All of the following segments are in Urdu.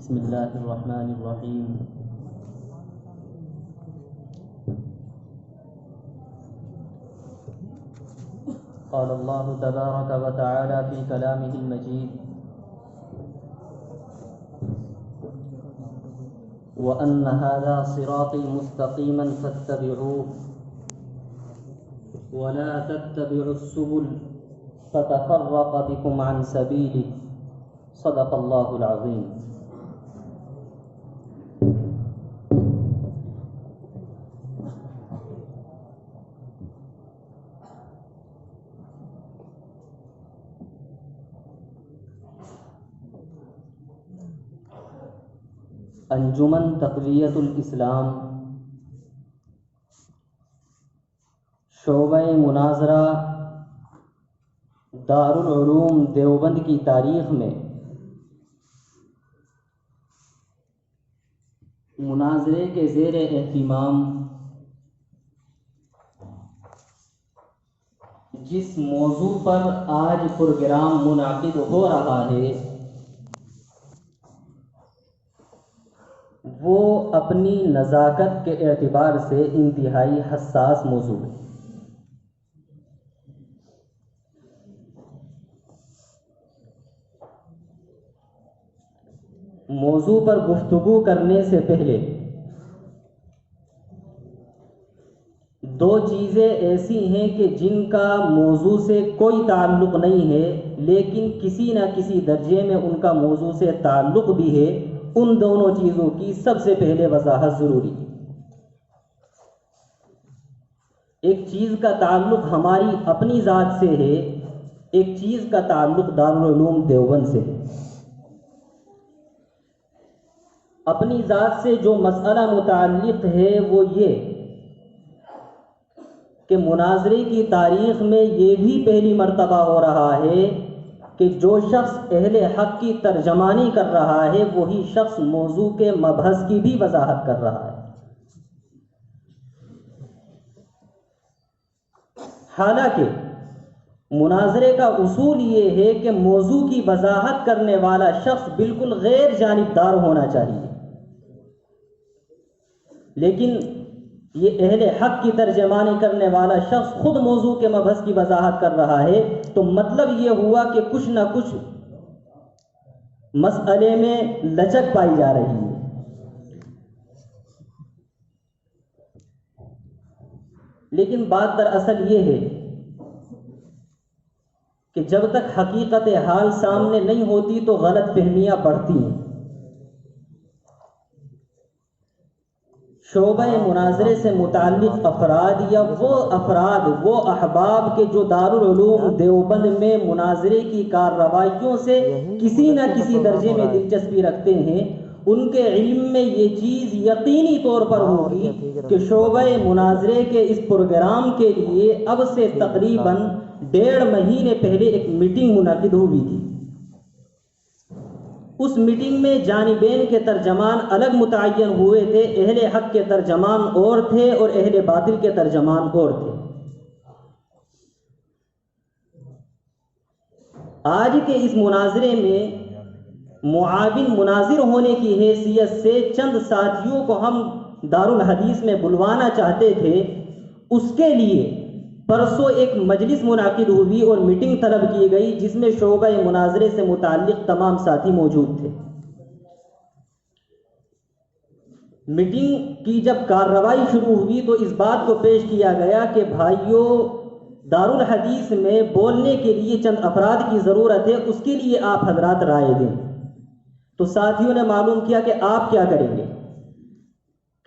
بسم اللہ الرحمن الرحیم۔ قال اللہ تبارک و تعالی فی کلامہ المجید: وَأَنَّ هَذَا صِرَاطِي مُسْتَقِيمًا فَاتَّبِعُوهُ وَلَا تَتَّبِعُوا السُّبُلَ فَتَفَرَّقَ بِكُمْ عَنْ سَبِيلِهِ صدق اللہ العظیم۔ انجمن تقویت الاسلام شعبہ مناظرہ دارالعلوم دیوبند کی تاریخ میں مناظرے کے زیر اہتمام جس موضوع پر آج پروگرام منعقد ہو رہا ہے وہ اپنی نزاکت کے اعتبار سے انتہائی حساس موضوع ہے۔ موضوع پر گفتگو کرنے سے پہلے دو چیزیں ایسی ہیں کہ جن کا موضوع سے کوئی تعلق نہیں ہے لیکن کسی نہ کسی درجے میں ان کا موضوع سے تعلق بھی ہے، ان دونوں چیزوں کی سب سے پہلے وضاحت ضروری ہے۔ ایک چیز کا تعلق ہماری اپنی ذات سے ہے، ایک چیز کا تعلق دارالعلوم دیوبند سے ہے۔ اپنی ذات سے جو مسئلہ متعلق ہے وہ یہ کہ مناظرے کی تاریخ میں یہ بھی پہلی مرتبہ ہو رہا ہے کہ جو شخص اہل حق کی ترجمانی کر رہا ہے وہی شخص موضوع کے مبحث کی بھی وضاحت کر رہا ہے۔ حالانکہ مناظرے کا اصول یہ ہے کہ موضوع کی وضاحت کرنے والا شخص بالکل غیر جانبدار ہونا چاہیے، لیکن یہ اہل حق کی ترجمانی کرنے والا شخص خود موضوع کے مبحث کی وضاحت کر رہا ہے، تو مطلب یہ ہوا کہ کچھ نہ کچھ مسئلے میں لچک پائی جا رہی ہے۔ لیکن بات دراصل یہ ہے کہ جب تک حقیقت حال سامنے نہیں ہوتی تو غلط فہمیاں بڑھتی ہیں۔ شعبہ مناظرے سے متعلق افراد یا وہ احباب کے جو دارالعلوم دیوبند میں مناظرے کی کارروائیوں سے کسی نہ کسی درجے میں دلچسپی رکھتے ہیں، ان کے علم میں یہ چیز یقینی طور پر ہوگی کہ شعبہ مناظرے کے اس پروگرام کے لیے اب سے تقریباً 1.5 مہینے پہلے ایک میٹنگ منعقد ہوئی تھی۔ اس میٹنگ میں جانبین کے ترجمان الگ متعین ہوئے تھے، اہل حق کے ترجمان اور تھے اور اہل باطل کے ترجمان اور تھے۔ آج کے اس مناظرے میں معاون مناظر ہونے کی حیثیت سے چند ساتھیوں کو ہم دارالحدیث میں بلوانا چاہتے تھے۔ اس کے لیے پرسوں ایک مجلس منعقد ہوئی اور میٹنگ طلب کی گئی جس میں شعبہ مناظرے سے متعلق تمام ساتھی موجود تھے۔ میٹنگ کی جب کارروائی شروع ہوئی تو اس بات کو پیش کیا گیا کہ بھائیوں، دارالحدیث میں بولنے کے لیے چند افراد کی ضرورت ہے، اس کے لیے آپ حضرات رائے دیں۔ تو ساتھیوں نے معلوم کیا کہ آپ کیا کریں گے،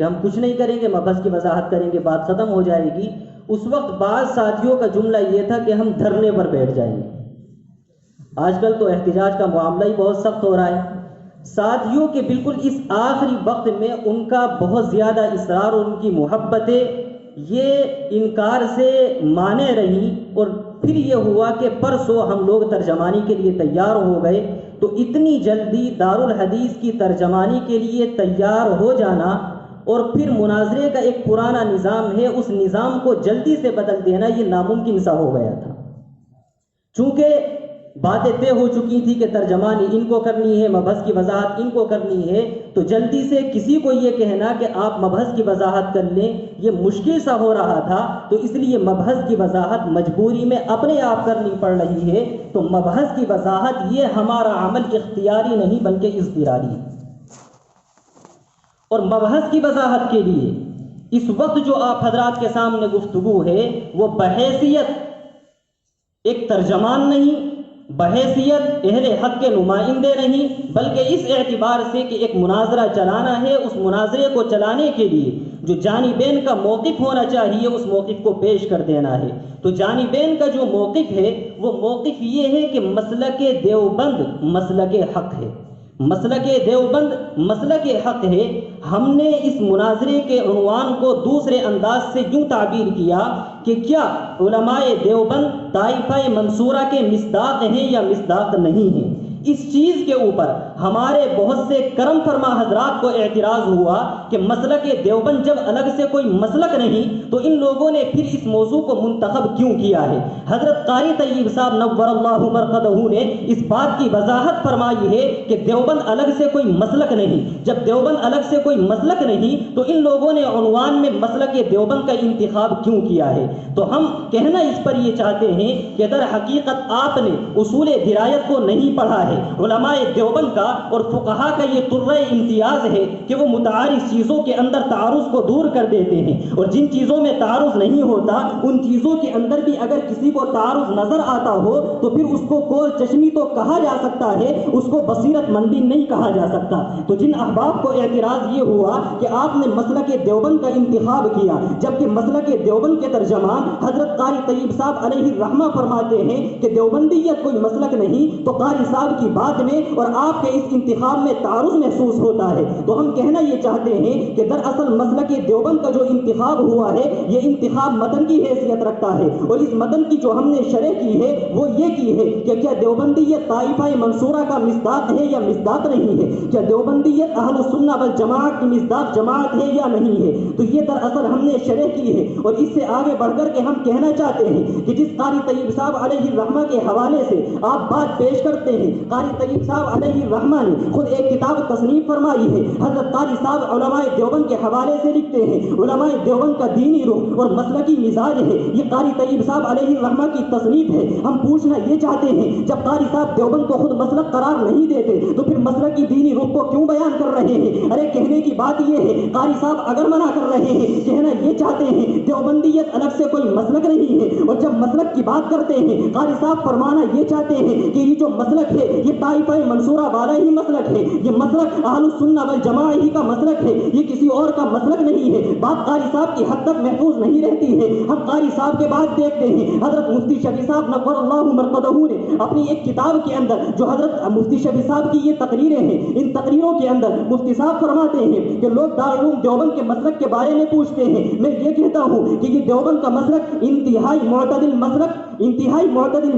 کہ ہم کچھ نہیں کریں گے، مبحث کی وضاحت کریں گے، بات ختم ہو جائے گی۔ اس وقت بعض ساتھیوں کا جملہ یہ تھا کہ ہم دھرنے پر بیٹھ جائیں گے۔ آج کل تو احتجاج کا معاملہ ہی بہت سخت ہو رہا ہے۔ ساتھیوں کے بالکل اس آخری وقت میں ان کا بہت زیادہ اصرار اور ان کی محبتیں یہ انکار سے مانے رہی، اور پھر یہ ہوا کہ پرسوں ہم لوگ ترجمانی کے لیے تیار ہو گئے۔ تو اتنی جلدی دارالحدیث کی ترجمانی کے لیے تیار ہو جانا اور پھر مناظرے کا ایک پرانا نظام ہے اس نظام کو جلدی سے بدل دینا یہ ناممکن سا ہو گیا تھا۔ چونکہ باتیں طے ہو چکی تھی کہ ترجمانی ان کو کرنی ہے، مبحث کی وضاحت ان کو کرنی ہے، تو جلدی سے کسی کو یہ کہنا کہ آپ مبحث کی وضاحت کر لیں یہ مشکل سا ہو رہا تھا، تو اس لیے مبحث کی وضاحت مجبوری میں اپنے آپ کرنی پڑ رہی ہے۔ تو مبحث کی وضاحت یہ ہمارا عمل اختیاری نہیں بلکہ اضطراری ہے۔ اور مبحث کی وضاحت کے لیے اس وقت جو آپ حضرات کے سامنے گفتگو ہے وہ بحیثیت ایک ترجمان نہیں، بحیثیت اہل حق کے نمائندے نہیں، بلکہ اس اعتبار سے کہ ایک مناظرہ چلانا ہے، اس مناظرے کو چلانے کے لیے جو جانبین کا موقف ہونا چاہیے اس موقف کو پیش کر دینا ہے۔ تو جانبین کا جو موقف ہے وہ موقف یہ ہے کہ مسلک دیوبند مسلک حق ہے، مسلک دیوبند مسلک حق ہے۔ ہم نے اس مناظرے کے عنوان کو دوسرے انداز سے یوں تعبیر کیا کہ کیا علماء دیوبند طائفہ منصورہ کے مصداق ہیں یا مصداق نہیں ہیں؟ اس چیز کے اوپر ہمارے بہت سے کرم فرما حضرات کو اعتراض ہوا کہ مسلک دیوبند جب الگ سے کوئی مسلک نہیں تو ان لوگوں نے پھر اس موضوع کو منتخب کیوں کیا ہے؟ حضرت قاری طیب صاحب نور اللہ مرقدہ نے اس بات کی وضاحت فرمائی ہے کہ دیوبند الگ سے کوئی مسلک نہیں۔ جب دیوبند الگ سے کوئی مسلک نہیں تو ان لوگوں نے عنوان میں مسلک دیوبند کا انتخاب کیوں کیا ہے؟ تو ہم کہنا اس پر یہ چاہتے ہیں کہ در حقیقت آپ نے اصول درایت کو نہیں پڑھا ہے۔ علماء دیوبند کا اور فقہا کا یہ طرہ امتیاز ہے کہ وہ متعارض چیزوں کے اندر تعارض کو دور کر دیتے ہیں، اور جن چیزوں میں تعارض نہیں ہوتا ان چیزوں کے اندر بھی اگر کسی کو تعارض نظر آتا ہو تو پھر اس کو کول چشمی تو کہا جا سکتا ہے، اس کو بصیرت مندی نہیں کہا جا سکتا۔ تو جن احباب کو اعتراض یہ ہوا کہ آپ نے مسلک دیوبند کا انتخاب کیا، جبکہ مسلک دیوبند کے ترجمان حضرت قاری طیب صاحب علیہ الرحمہ فرماتے ہیں کہ دیوبندیت کوئی مسلک نہیں، تو قاری صاحب کی بات میں اور آپ کے اس انتخاب میں تعارض محسوس ہوتا ہے۔ تو ہم کہنا یہ چاہتے ہیں کہ دراصل مسلک دیوبند کا جو انتخاب ہوا ہے یہ انتخاب متن کی حیثیت رکھتا ہے، اور اس متن کی جو ہم نے شرح کی ہے وہ یہ کی ہے کہ کیا دیوبندیت طائفہ منصورہ کا مصداق ہے یا مصداق نہیں ہے، کیا دیوبندیت اہل السنہ والجماعت کی مصداق جماعت ہے یا نہیں ہے۔ تو یہ دراصل ہم نے شرح کی ہے، اور اس سے آگے بڑھ کر کے ہم کہنا چاہتے ہیں کہ جس قاری طیب صاحب علیہ الرحمہ کے حوالے سے آپ بات پیش کرتے ہیں، قاری طیب صاحب علیہ الرحمہ نے خود ایک کتاب تصنیف فرمائی ہے۔ حضرت قاری صاحب علماء دیوبند کے حوالے سے لکھتے ہیں، علماء دیوبند کا دینی رخ اور مسلکی مزاج ہے، یہ قاری طیب صاحب علیہ الرحمہ کی تصنیف ہے۔ ہم پوچھنا یہ چاہتے ہیں جب قاری صاحب دیوبند کو خود مسلک قرار نہیں دیتے تو پھر مسلک کی دینی رخ کو کیوں بیان کر رہے ہیں؟ ارے کہنے کی بات یہ ہے قاری صاحب اگر منع کر رہے ہیں، کہنا یہ چاہتے ہیں دیوبندیت الگ سے کوئی مسلک نہیں ہے، اور جب مسلک کی بات کرتے ہیں قاری صاحب فرمانا یہ چاہتے ہیں کہ یہ جو مسلک ہے یہ طائفہ منصورہ والا ہی مسلک ہے، یہ مسلک اہل السنہ والجماعہ ہی کا مسلک ہے، یہ کسی اور کا مسلک نہیں ہے۔ بات قاری صاحب کی حد تک محفوظ نہیں رہتی ہے۔ ہم قاری صاحب کے بعد دیکھتے ہیں حضرت مفتی شفیع صاحب نور اللہ مرقدہ نے اپنی ایک کتاب کے اندر جو حضرت مفتی شفیع صاحب کی یہ تقریریں ہیں، ان تقریروں کے اندر مفتی صاحب فرماتے ہیں کہ لوگ دارالعلوم دیوبند کے مسلک کے بارے میں پوچھتے ہیں، میں یہ کہتا ہوں کہ یہ دیوبند کا مسلک انتہائی معتدل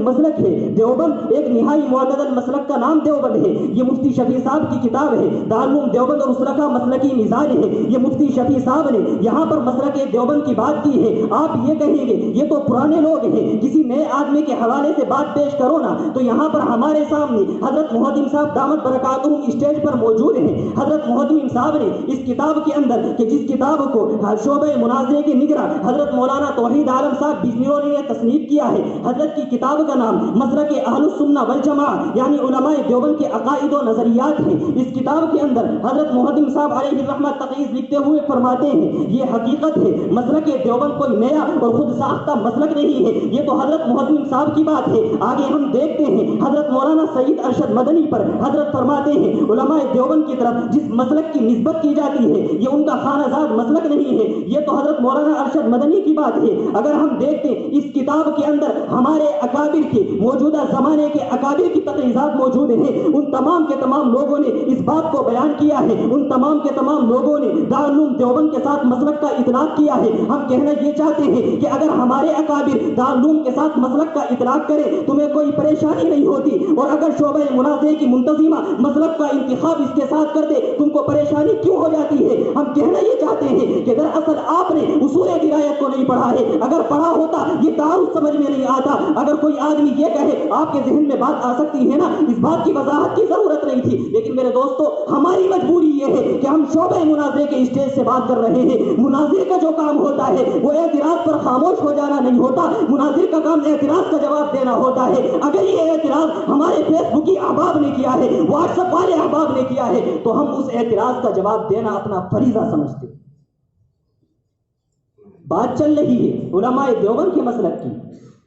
مسلک ہے۔ دیوبند ایک نہائی معتدل مسلک کا نام دیوبند ہے۔ یہ مفتی شفیع صاحب کی کتاب ہے، دارالعلوم دیوبند اور اسرہ کا مسلکی مزاج ہے۔ یہ مفتی شفیع صاحب نے یہاں پر مسلک دیوبند کی بات کی ہے۔ آپ یہ کہیں گے یہ تو پرانے لوگ ہیں، کسی نئے آدمی کے حوالے سے بات پیش کرو نا، تو یہاں پر ہمارے سامنے حضرت محتم صاحب دامت برکاتہم اسٹیج پر موجود ہیں۔ حضرت محتم صاحب نے اس کتاب کے اندر کہ جس کتاب کو شعبہ مناظرے کے نگراں حضرت مولانا توحید عالم صاحب بجنوری نے تصنیف کیا ہے، حضرت کی کتاب کا نام مسلک اہل السنہ والجماعہ یعنی علماء دیوبند کے عقائد و نظریات ہیں۔ اس کتاب کے اندر حضرت محتم صاحب علیہ الرحمہ تقریر لکھتے ہوئے فرماتے ہیں یہ حقیقت ہے مسلک دیوبند کوئی نیا اور خود ساختہ مسلک نہیں ہے، یہ تو حضرت محتم صاحب کی بات ہے۔ آگے ہم دیکھتے ہیں حضرت مولانا سید ارشد مدنی پر حضرت فرماتے ہیں علماء دیوبند کی طرف جس مسلک کی نسبت کی جاتی ہے یہ ان کا خانہ زاد مسلک نہیں ہے، یہ تو حضرت مولانا ارشد مدنی کی بات ہے۔ اگر ہم دیکھتے اس کتاب کے اندر ہمارے اکابر کے موجودہ زمانے کے اکابر کی تقریرات موجود ہیں، ان تمام کے تمام لوگوں نے اس بات کو بیان کیا ہے، ان تمام کے تمام لوگوں نے دارالعلوم دیوبند کے ساتھ مسلک کا اطلاق کیا ہے۔ ہم کہنا یہ چاہتے ہیں کہ اگر ہمارے اکابر دارالعلوم کے ساتھ مسلک کا اطلاق کرے تمہیں کوئی پریشانی نہیں ہوتی، اور اگر شعبہ مناظرے کی منتظمہ مسلک کا انتخاب اس کے ساتھ کر دے تم کو پریشانی کیوں ہو جاتی ہے؟ ہم کہنا یہ چاہتے ہیں کہ دراصل آپ نے اصول درایت کو نہیں پڑھا ہے، اگر پڑھا ہوتا یہ تعارض سمجھ میں نہیں آتا. اگر کوئی آدمی یہ کہے آپ کے ذہن میں بات آ سکتی ہے نا, اس بات کی وضاحت کی ضرورت نہیں تھی. لیکن میرے دوستو, ہماری مجبوری یہ ہے کہ ہم شعبہ مناظرے کے اسٹیج سے بات کر رہے ہیں. مناظر کا جو کام ہوتا ہے وہ اعتراض پر خاموش ہو جانا نہیں ہوتا. مناظر کا کام اعتراض کا جواب دینا ہوتا ہے. اگر یہ اعتراض ہمارے فیس بک کی احباب نے کیا ہے, واٹس ایپ والے احباب نے کیا ہے, تو ہم اس اعتراض کا جواب دینا اپنا فریضہ سمجھتے. بات چل رہی ہے علماء دیوبند کے مسلک کی.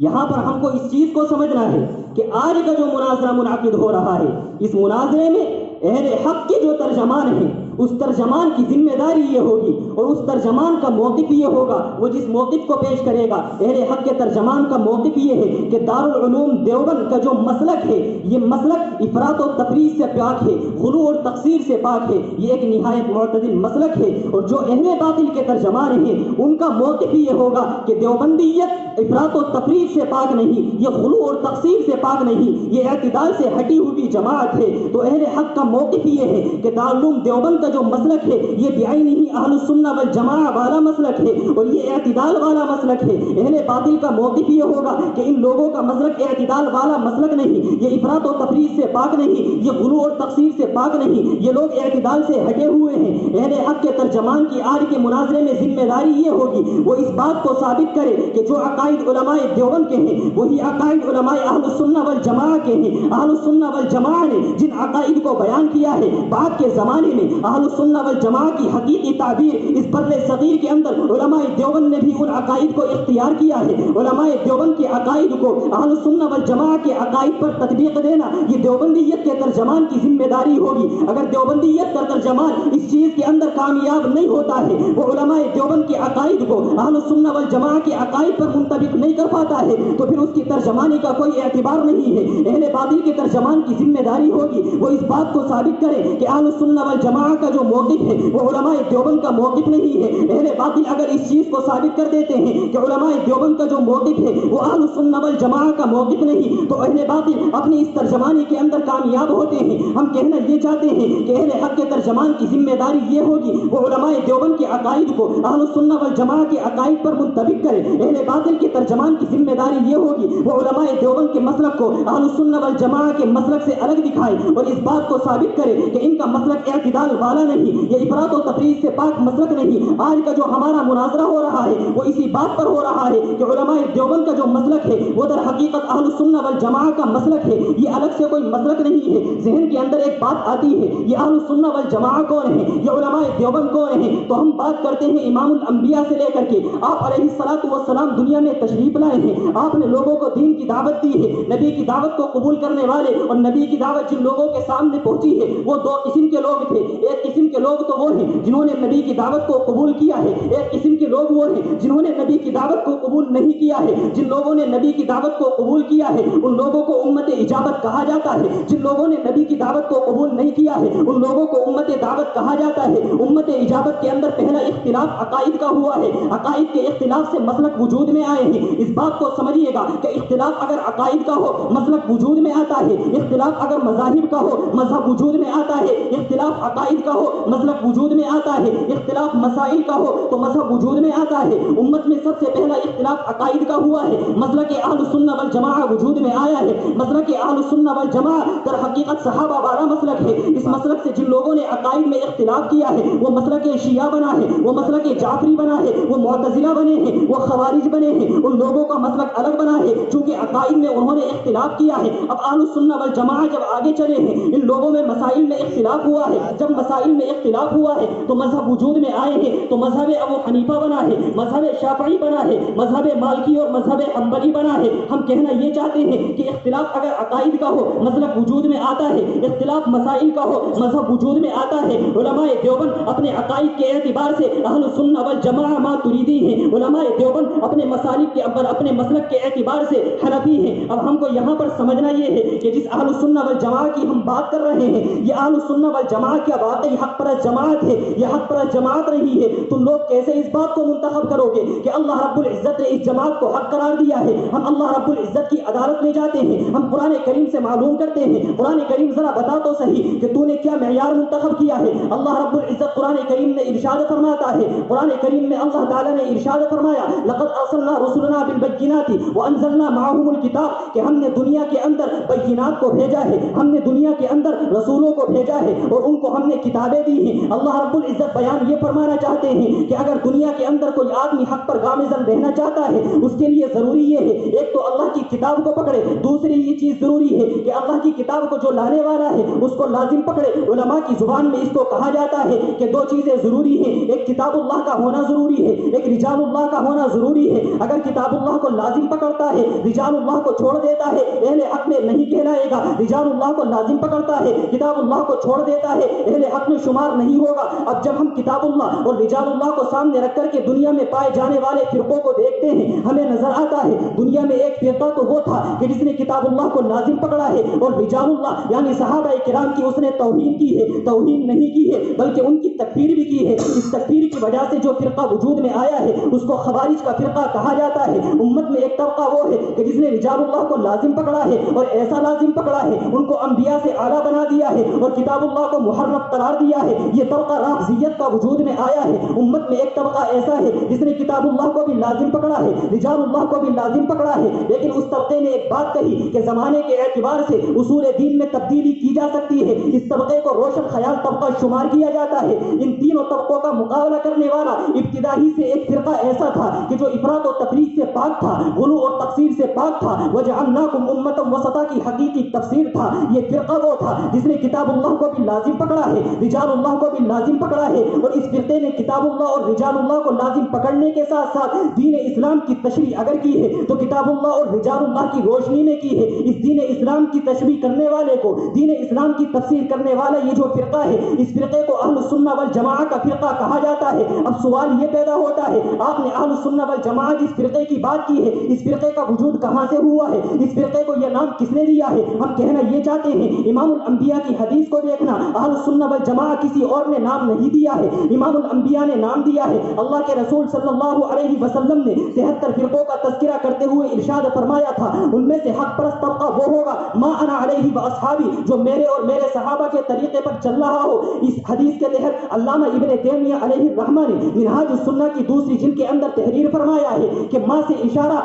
یہاں پر ہم کو اس چیز کو سمجھنا ہے کہ آج کا جو مناظرہ منعقد ہو رہا ہے, اس مناظرے میں اہل حق کے جو ترجمان ہیں اس ترجمان کی ذمہ داری یہ ہوگی اور اس ترجمان کا موقف یہ ہوگا, وہ جس موقف کو پیش کرے گا. اہل حق کے ترجمان کا موقف یہ ہے کہ دارالعلوم دیوبند کا جو مسلک ہے یہ مسلک افراط و تفریط سے پاک ہے, غلو اور تقصیر سے پاک ہے. یہ ایک نہایت معتدل مسلک ہے. اور جو اہل باطل کے ترجمان ہیں ان کا موقف یہ ہوگا کہ دیوبندیت افراط و تفریط سے پاک نہیں, یہ غلو اور تقصیر سے پاک نہیں, یہ اعتدال سے ہٹی ہوئی جماعت ہے. تو اہل حق کا موقف یہ ہے کہ دارالعلوم دیوبند کا جو مسلک ہے یہ بعینہ اہل السنہ والجماعہ والا مسلک ہے اور یہ اعتدال والا مسلک ہے. اہل باطل کا موقف یہ ہوگا کہ ان لوگوں کا مسلک اعتدال والا مسلک نہیں, یہ افراط و تفریط سے پاک نہیں, یہ غلو اور تقصیر سے پاک نہیں, یہ لوگ اعتدال سے ہٹے ہوئے ہیں. اہل حق کے ترجمان کی آج کے مناظرے میں ذمہ داری یہ ہوگی وہ اس بات کو ثابت کرے کہ جو عقائد علماء دیوبند کے ہیں وہی عقائد علماء اہل السنہ والجماعہ کے ہیں. اہل السنہ والجماعہ نے جن عقائد کو بیان کیا ہے بعد کے زمانے میں اہل السنہ والجماعہ کی حقیقی تعبیر اس بر صغیر کے اندر علماء دیوبند نے بھی ان عقائد کو اختیار کیا ہے. علماء دیوبند کے عقائد کو اہل السنہ والجماعہ کے عقائد پر تطبیق دینا یہ دیوبندیت کے ترجمان کی ذمہ داری ہوگی. اگر دیوبندیت کا ترجمان اس چیز کے اندر کامیاب نہیں ہوتا ہے, وہ علماء دیوبند کے عقائد کو اہل السنہ والجماعہ کے عقائد پر منطبق نہیں کر پاتا ہے, تو پھر اس کی ترجمانی کا کوئی اعتبار نہیں ہے. اہل باطل کے ترجمان کی ذمہ داری ہوگی وہ اس بات کو ثابت کرے کہ اہل السنہ والجماعہ کا جو موقف ہے وہ علماء دیوبند کا موقف نہیں ہے. اہل باطل اگر اس چیز کو ثابت کر دیتے ہیں کہ علماء دیوبند کا جو موقف ہے وہ اہل السنہ والجماعہ کا موقف نہیں, تو اہل باطل اپنی اس ترجمانی کے اندر کامیاب ہوتے ہیں. ہم کہنا یہ چاہتے ہیں کہ اہل حق کے ترجمان کی ذمہ داری یہ ہوگی وہ علماء دیوبند کے عقائد کو اہل السنہ والجماعہ کے عقائد پر منطبق کرے. اہل باطل کے ترجمان کی ذمہ داری یہ ہوگی وہ علماء دیوبند کے مسلک کو اہل السنہ والجماعہ کے مسلک سے الگ دکھائے اور اس بات کو ثابت کرے کہ ان کا مسلک اعتدال والا نہیں, یہ افراط و تفریط سے پاک مسلک نہیں. آج کا جو ہمارا مناظرہ ہو رہا ہے وہ اسی بات پر ہو رہا ہے کہ علماء دیوبند کا جو مسلک ہے وہ در حقیقت اہل السنہ والجماعہ کا مسلک ہے, یہ الگ سے کوئی مسلک نہیں ہے. ذہن کے اندر ایک بات آتی ہے یہ اہل السنہ والجماعہ کون ہے, یہ علماء دیوبند کون ہیں, تو ہم بات کرتے ہیں امام الانبیاء سے لے کر کے آپ علیہ الصلوۃ والسلام دنیا میں تشریف لائے ہیں. آپ نے لوگوں کو دین کی دعوت دی ہے. نبی کی دعوت کو قبول کرنے والے اور نبی کی دعوت جن لوگوں کے سامنے پہنچی ہے وہ دو قسم کے لوگ تھے. ایک قسم کے لوگ تو وہ ہیں جنہوں نے نبی کی دعوت کو قبول کیا ہے, ایک قسم کے لوگ وہ ہیں جنہوں نے نبی کی دعوت کو قبول نہیں کیا ہے. جن لوگوں نے نبی کی دعوت کو قبول کیا ہے ان لوگوں کو امت اجابت کہا جاتا ہے. جن لوگوں نے نبی کی دعوت کو قبول نہیں کیا ہے ان لوگوں کو امت دعوت کہا جاتا ہے. امت اجابت کے اندر پہلا اختلاف عقائد کا ہوا ہے. عقائد کے اختلاف سے مسلک وجود میں آئے ہیں. اس بات کو سمجھیے گا کہ اختلاف اگر عقائد کا ہو مسلک وجود میں آتا ہے, اختلاف اگر مذاہب کا ہو مذہب وجود میں آتا ہے, اختلاف عقائد کا ہو مسلک وجود میں آتا ہے, اختلاف مسائل کا ہو تو مذہب وجود میں آتا ہے. امت میں سب سے پہلا اختلاف عقائد کا ہوا ہے. مسلک اہل السنہ والجماعہ وجود میں آیا ہے. مسلک اہل السنہ والجماعہ در حقیقت صحابہ والا مسلک ہے. اس مسلک سے جن لوگوں نے عقائد میں اختلاف کیا ہے وہ مسلک شیعہ بنا ہے, وہ مسلک جعفری بنا ہے, وہ معتزلہ بنے ہیں, وہ خوارج بنے ہیں. ان لوگوں کا مسلک الگ بنا ہے چونکہ عقائد میں انہوں نے اختلاف کیا ہے. اب اہل السنہ والجماعہ جب آگے چلے ہیں ان لوگوں میں مسائل میں اختلاف ہوا ہے. جب مسائل میں اختلاف ہوا ہے تو مذہب وجود میں آئے ہیں. تو مذہب ابو حنیفہ بنا ہے, مذہب شافعی بنا ہے, مذہب مالکی اور مذہب حنبلی بنا ہے. ہم کہنا یہ چاہتے ہیں کہ اختلاف اگر عقائد کا ہو مسلک وجود میں آتا ہے, اختلاف مسائل کا ہو مذہب وجود میں آتا ہے. علماء دیوبند اپنے عقائد کے اعتبار سے اہل السنہ والجماعہ ماتریدی ہیں. علماء دیوبند اپنے مسالک کے اپنے مسلک کے اعتبار سے حنفی ہیں. اب ہم کو یہاں پر سمجھنا یہ ہے کہ جس اہل السنہ والجماعہ کی ہم بات کر رہے ہیں یہ اہل السنہ والجماعہ کیا واقعی حق پرست جماعت ہے, یہ حق پرست جماعت رہی ہے. تم لوگ کیسے اس بات کو منتخب کرو گے کہ اللہ رب العزت نے اس جماعت کو حق قرار دیا ہے, ہم اللہ رب العزت کی عدالت میں جاتے ہیں, ہم قرآن کریم سے معلوم کرتے ہیں. قرآن کریم ذرا بتا تو صحیح کہ تو نے کیا معیار منتخب کیا ہے. اللہ رب العزت قرآن کریم میں ارشاد فرماتا ہے, قرآن کریم میں اللہ تعالیٰ نے ارشاد فرمایا لقد ارسلنا رسلنا بالبینات وانزلنا معهم الکتاب, کہ ہم نے دنیا کے اندر بینات کو بھیجا ہے, ہم نے دنیا کے اندر رسولوں کو بھیجا ہے اور ان کو ہم نے کتابیں دی ہیں. اللہ رب العزت بیان یہ فرمانا چاہتے ہیں کہ اگر دنیا کے اندر کوئی آدمی حق پر گامزن رہنا چاہتا ہے, اس کے لیے ضروری یہ ہے ایک تو اللہ کی کتاب کو پکڑے, دوسری یہ چیز ضروری ہے کہ اللہ کی کتاب کو جو لانے والا ہے اس کو لازم پکڑے. علماء کی زبان میں اس کو کہا جاتا ہے کہ دو چیزیں ضروری ہیں, ایک کتاب اللہ کا ہونا ضروری ہے, ایک رجال اللہ کا ہونا ضروری ہے. اگر کتاب اللہ کو لازم پکڑتا ہے, رجال اللہ کو چھوڑ دیتا ہے, اہل حق میں نہیں کہلائے گا. رجال اللہ کو لازم پکڑتا ہے, کتاب اللہ کو چھوڑ دیتا ہے, اہل حق میں شمار نہیں ہوگا. اب جب ہم کتاب اللہ اور رجال اللہ کو سامنے رکھ کر کے دنیا میں پائے جانے والے فرقوں کو دیکھتے ہیں, ہمیں نظر آتا ہے دنیا میں ایک فرقہ تو وہ تھا کہ جس نے کتاب اللہ کو لازم پکڑا ہے اور رجال اللہ یعنی صحابہ کرام کی اس نے توہین کی ہے. توہین نہیں کی ہے بلکہ ان کی تکفیر بھی کی ہے. اس تکفیر کی وجہ سے جو فرقہ وجود میں آیا ہے اس کو خوارج کا فرقہ کہا جاتا ہے. امت میں ایک طبقہ وہ ہے کہ جس نے رجال اللہ کو لازم پکڑا ہے اور ایسا لازم پکڑا ہے, ان کو انبیاء سے اعلیٰ بنا دیا ہے اور کتاب اللہ کو محرف قرار دیا ہے. یہ طبقہ رافضیت کا وجود میں آیا ہے. امت میں ایک طبقہ ایسا ہے جس نے کتاب اللہ کو بھی لازم پکڑا ہے, رجال اللہ کو بھی لازم پکڑا ہے, لیکن اس طبقے نے ایک بات کہی کہ زمانے کے اعتبار سے اصول دین میں تبدیلی کی جا سکتی ہے. اس طبقے کو روشن خیال طبقہ شمار کیا جاتا ہے. ان تینوں طبقوں کا مقابلہ کرنے والا ابتدا ہی سے ایک فرقہ ایسا تھا کہ جو افراط و تفریط سے پاک تھا, غلو اور تقصیر سے پاک تھا. وجعلناکم امۃ وسطا کی حقیقی تفسیر تھا. یہ فرقہ وہ تھا جس نے کتاب اللہ کو بھی لازم پکڑا ہے, رجال اللہ کو بھی لازم پکڑا ہے. اور اس فرقے نے کتاب اللہ اور رجال اللہ کو لازم پکڑنے کے ساتھ ساتھ دین اسلام کی تشریح اگر کی ہے تو کتاب اللہ اور رجال اللہ کی روشنی میں کی ہے. اس دین اسلام کی تشریح کرنے والے کو, دین اسلام کی تفسیر کرنے والا یہ جو فرقہ ہے, اس فرقے کو اہل السنہ والجماعہ کا فرقہ کہا جاتا ہے. اب سوال یہ پیدا ہوتا ہے, آپ نے اہل السنہ والجماعہ جس فرقے کی بات کی ہے, اس فرقے کا وجود کہاں سے ہوا ہے, اس فرقے کو یہ نام کس نے دیا ہے؟ ہم کہنا یہ چاہتے ہیں امام الانبیاء کی حدیث کو دیکھنا, اہل السنہ والجماعہ کسی اور نے نام نہیں دیا ہے, امام الانبیاء نے نام دیا ہے. اللہ کے رسول صلی اللہ علیہ وسلم نے 73 فرقوں کا تذکرہ کرتے ہوئے ارشاد فرمایا تھا, ان میں سے حق پرست طبقہ وہ ہوگا ما انا علیہ واصحابی, جو میرے اور میرے صحابہ کے طریقے پر چل رہا ہو. اس حدیث کے تحت علامہ ابن تیمیہ علیہ الرحمہ نے منہاج السنہ کی دوسری جلد کے اندر تحریر فرمایا ہے کہ ما سے اشارہ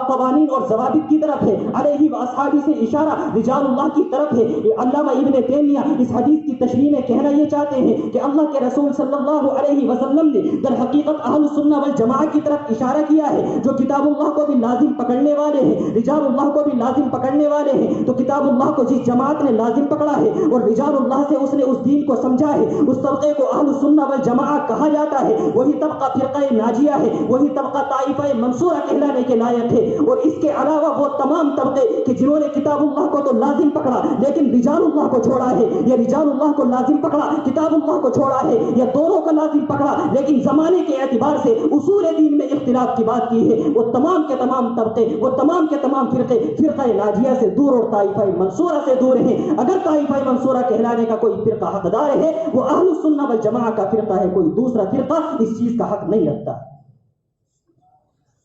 قوانین اور ضوابط کی طرف ہے, علیہ واصحابی سے اشارہ رجال اللہ کی طرف ہے. علامہ ابن تیمیہ اس حدیث کی تشریح میں کہنا یہ چاہتے ہیں کہ اللہ کے رسول صلی اللہ علیہ وسلم نے در حقیقت اہل السنہ والجماعہ کی طرف اشارہ کیا ہے جو کتاب اللہ کو بھی لازم پکڑنے والے ہیں, رجال اللہ کو بھی لازم پکڑنے والے ہیں. تو کتاب اللہ کو جس جماعت نے لازم پکڑا ہے اور رجال اللہ سے اس نے اس دین کو سمجھا ہے, اس طبقے کو اہل السنہ والجماعہ کہا جاتا ہے. وہی طبقہ فرقہ ناجیہ ہے, وہی طبقہ طائفہ منصورہ کہلانے کے لائق ہے. اور اس کے علاوہ وہ تمام طبقے کہ جنہوں نے کتاب اللہ کو تو لازم پکڑا لیکن رجال اللہ کو چھوڑا ہے, یا رجال اللہ کو لازم پکڑا کتاب اللہ کو چھوڑا ہے, یا دونوں کو لازم پکڑا لیکن زمانے کے اعتبار سے اصول دین میں اختلاف کی بات کی ہے, وہ تمام کے تمام طبقے, وہ تمام کے تمام فرقے فرقہ ناجیہ سے دور اور طائفہ منصورہ سے دور ہیں. اگر طائفہ منصورہ کہلانے کا کوئی فرقہ حقدار ہے وہ اہل السنہ والجماعہ کا فرقہ ہے, کوئی دوسرا فرقہ اس چیز کا حق نہیں رکھتا.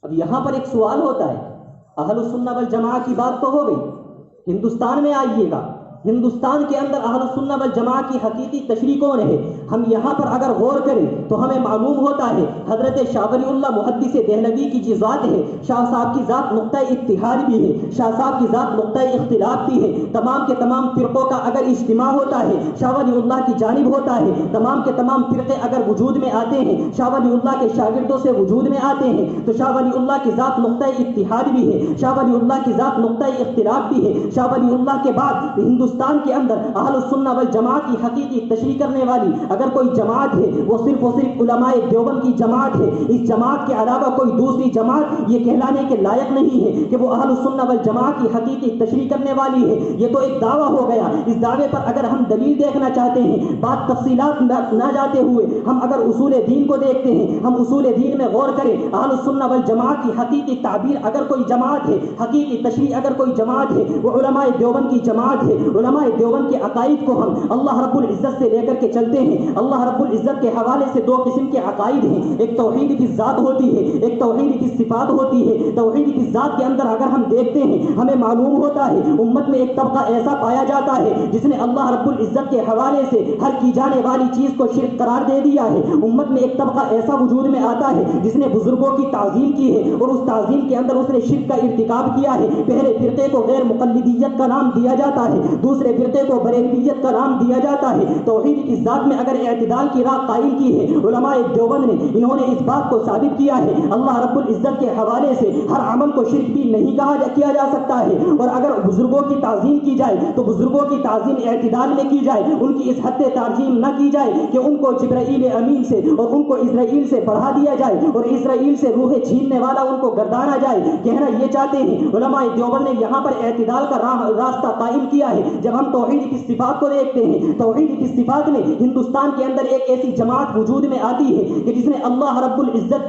اب یہاں پر ایک سوال ہوتا ہے, اہل السنہ والجماعہ کی بات تو ہو گئی, ہندوستان میں آئیے گا, ہندوستان کے اندر اہل السنہ والجماعہ کی حقیقی تشریح کون ہے؟ ہم یہاں پر اگر غور کریں تو ہمیں معلوم ہوتا ہے حضرت شاہ ولی اللہ محدث دہلوی کی جو ذات ہے, شاہ صاحب کی ذات نقطہ اتحاد بھی ہے, شاہ صاحب کی ذات نقطہ اختلاف بھی ہے. تمام کے تمام فرقوں کا اگر اجتماع ہوتا ہے شاہ ولی اللہ کی جانب ہوتا ہے, تمام کے تمام فرقے اگر وجود میں آتے ہیں شاہ ولی اللہ کے شاگردوں سے وجود میں آتے ہیں تو شاہ ولی اللہ کی ذات نقطہ اتحاد بھی ہے, شاہ ولی اللہ کی ذات نقطہ اختلاف بھی ہے. شاہ ولی اللہ کے بعد ہندوستان کے اندر اہل السنہ والجماعت کی حقیقی تشریح کرنے والی اگر کوئی جماعت ہے وہ صرف اور صرف علماء دیوبند کی جماعت ہے. اس جماعت کے علاوہ کوئی دوسری جماعت یہ کہلانے کے لائق نہیں ہے کہ وہ اہل السنہ والجماعت کی حقیقی تشریح کرنے والی ہے. یہ تو ایک دعویٰ ہو گیا. اس دعوے پر اگر ہم دلیل دیکھنا چاہتے ہیں, بات تفصیلات نہ جاتے ہوئے ہم اگر اصول دین کو دیکھتے ہیں, ہم اصول دین میں غور کریں, اہل السنہ والجماعت کی حقیقی تعبیر اگر کوئی جماعت ہے, حقیقی تشریح اگر کوئی جماعت ہے, وہ علماء دیوبند کی جماعت ہے. علماء دیوبند کے عقائد کو ہم اللہ رب العزت سے لے کر کے چلتے ہیں۔ اللہ رب العزت کے حوالے سے دو قسم کے عقائد ہیں، ایک توحید کی ذات ہوتی ہے، ایک توحید کی صفات ہوتی ہے۔ توحید کی ذات کے اندر اگر ہم دیکھتے ہیں ہمیں معلوم ہوتا ہے امت میں ایک طبقہ ایسا پایا جاتا ہے جس نے اللہ رب العزت کے حوالے سے ہر کی جانے والی چیز کو شرک قرار دے دیا ہے۔ امت میں ایک طبقہ ایسا وجود میں آتا ہے جس نے بزرگوں کی تعظیم کی ہے اور اس تعظیم کے اندر اس نے شرک کا ارتکاب کیا ہے۔ پہلے فرقے کو غیر مقلدیت کا نام دیا جاتا ہے، دوسرے فرقے کو بریلویت کا نام دیا جاتا ہے۔ توحید کی ذات میں اگر اعتدال کی راہ قائم کی ہے علماء دیوبند نے، انہوں نے اس بات کو ثابت کیا ہے اللہ رب العزت کے حوالے سے ہر عمل کو شرک بھی نہیں کیا جا سکتا ہے، اور اگر بزرگوں کی تعظیم کی جائے تو بزرگوں کی تعظیم اعتدال میں کی جائے، ان کی اس حد تعظیم نہ کی جائے کہ ان کو جبرائیل امین سے اور ان کو اسرائیل سے بڑھا دیا جائے اور اسرائیل سے روح چھیننے والا ان کو گردانا جائے۔ کہنا یہ چاہتے ہیں علماء دیوبند نے یہاں پر اعتدال کا راستہ قائم کیا ہے۔ جب ہم توحید کی صفات کو دیکھتے ہیں، توحید کی صفات میں ہندوستان کے اندر ایک ایسی جماعت وجود میں آتی ہے کہ جس نے اللہ رب العزت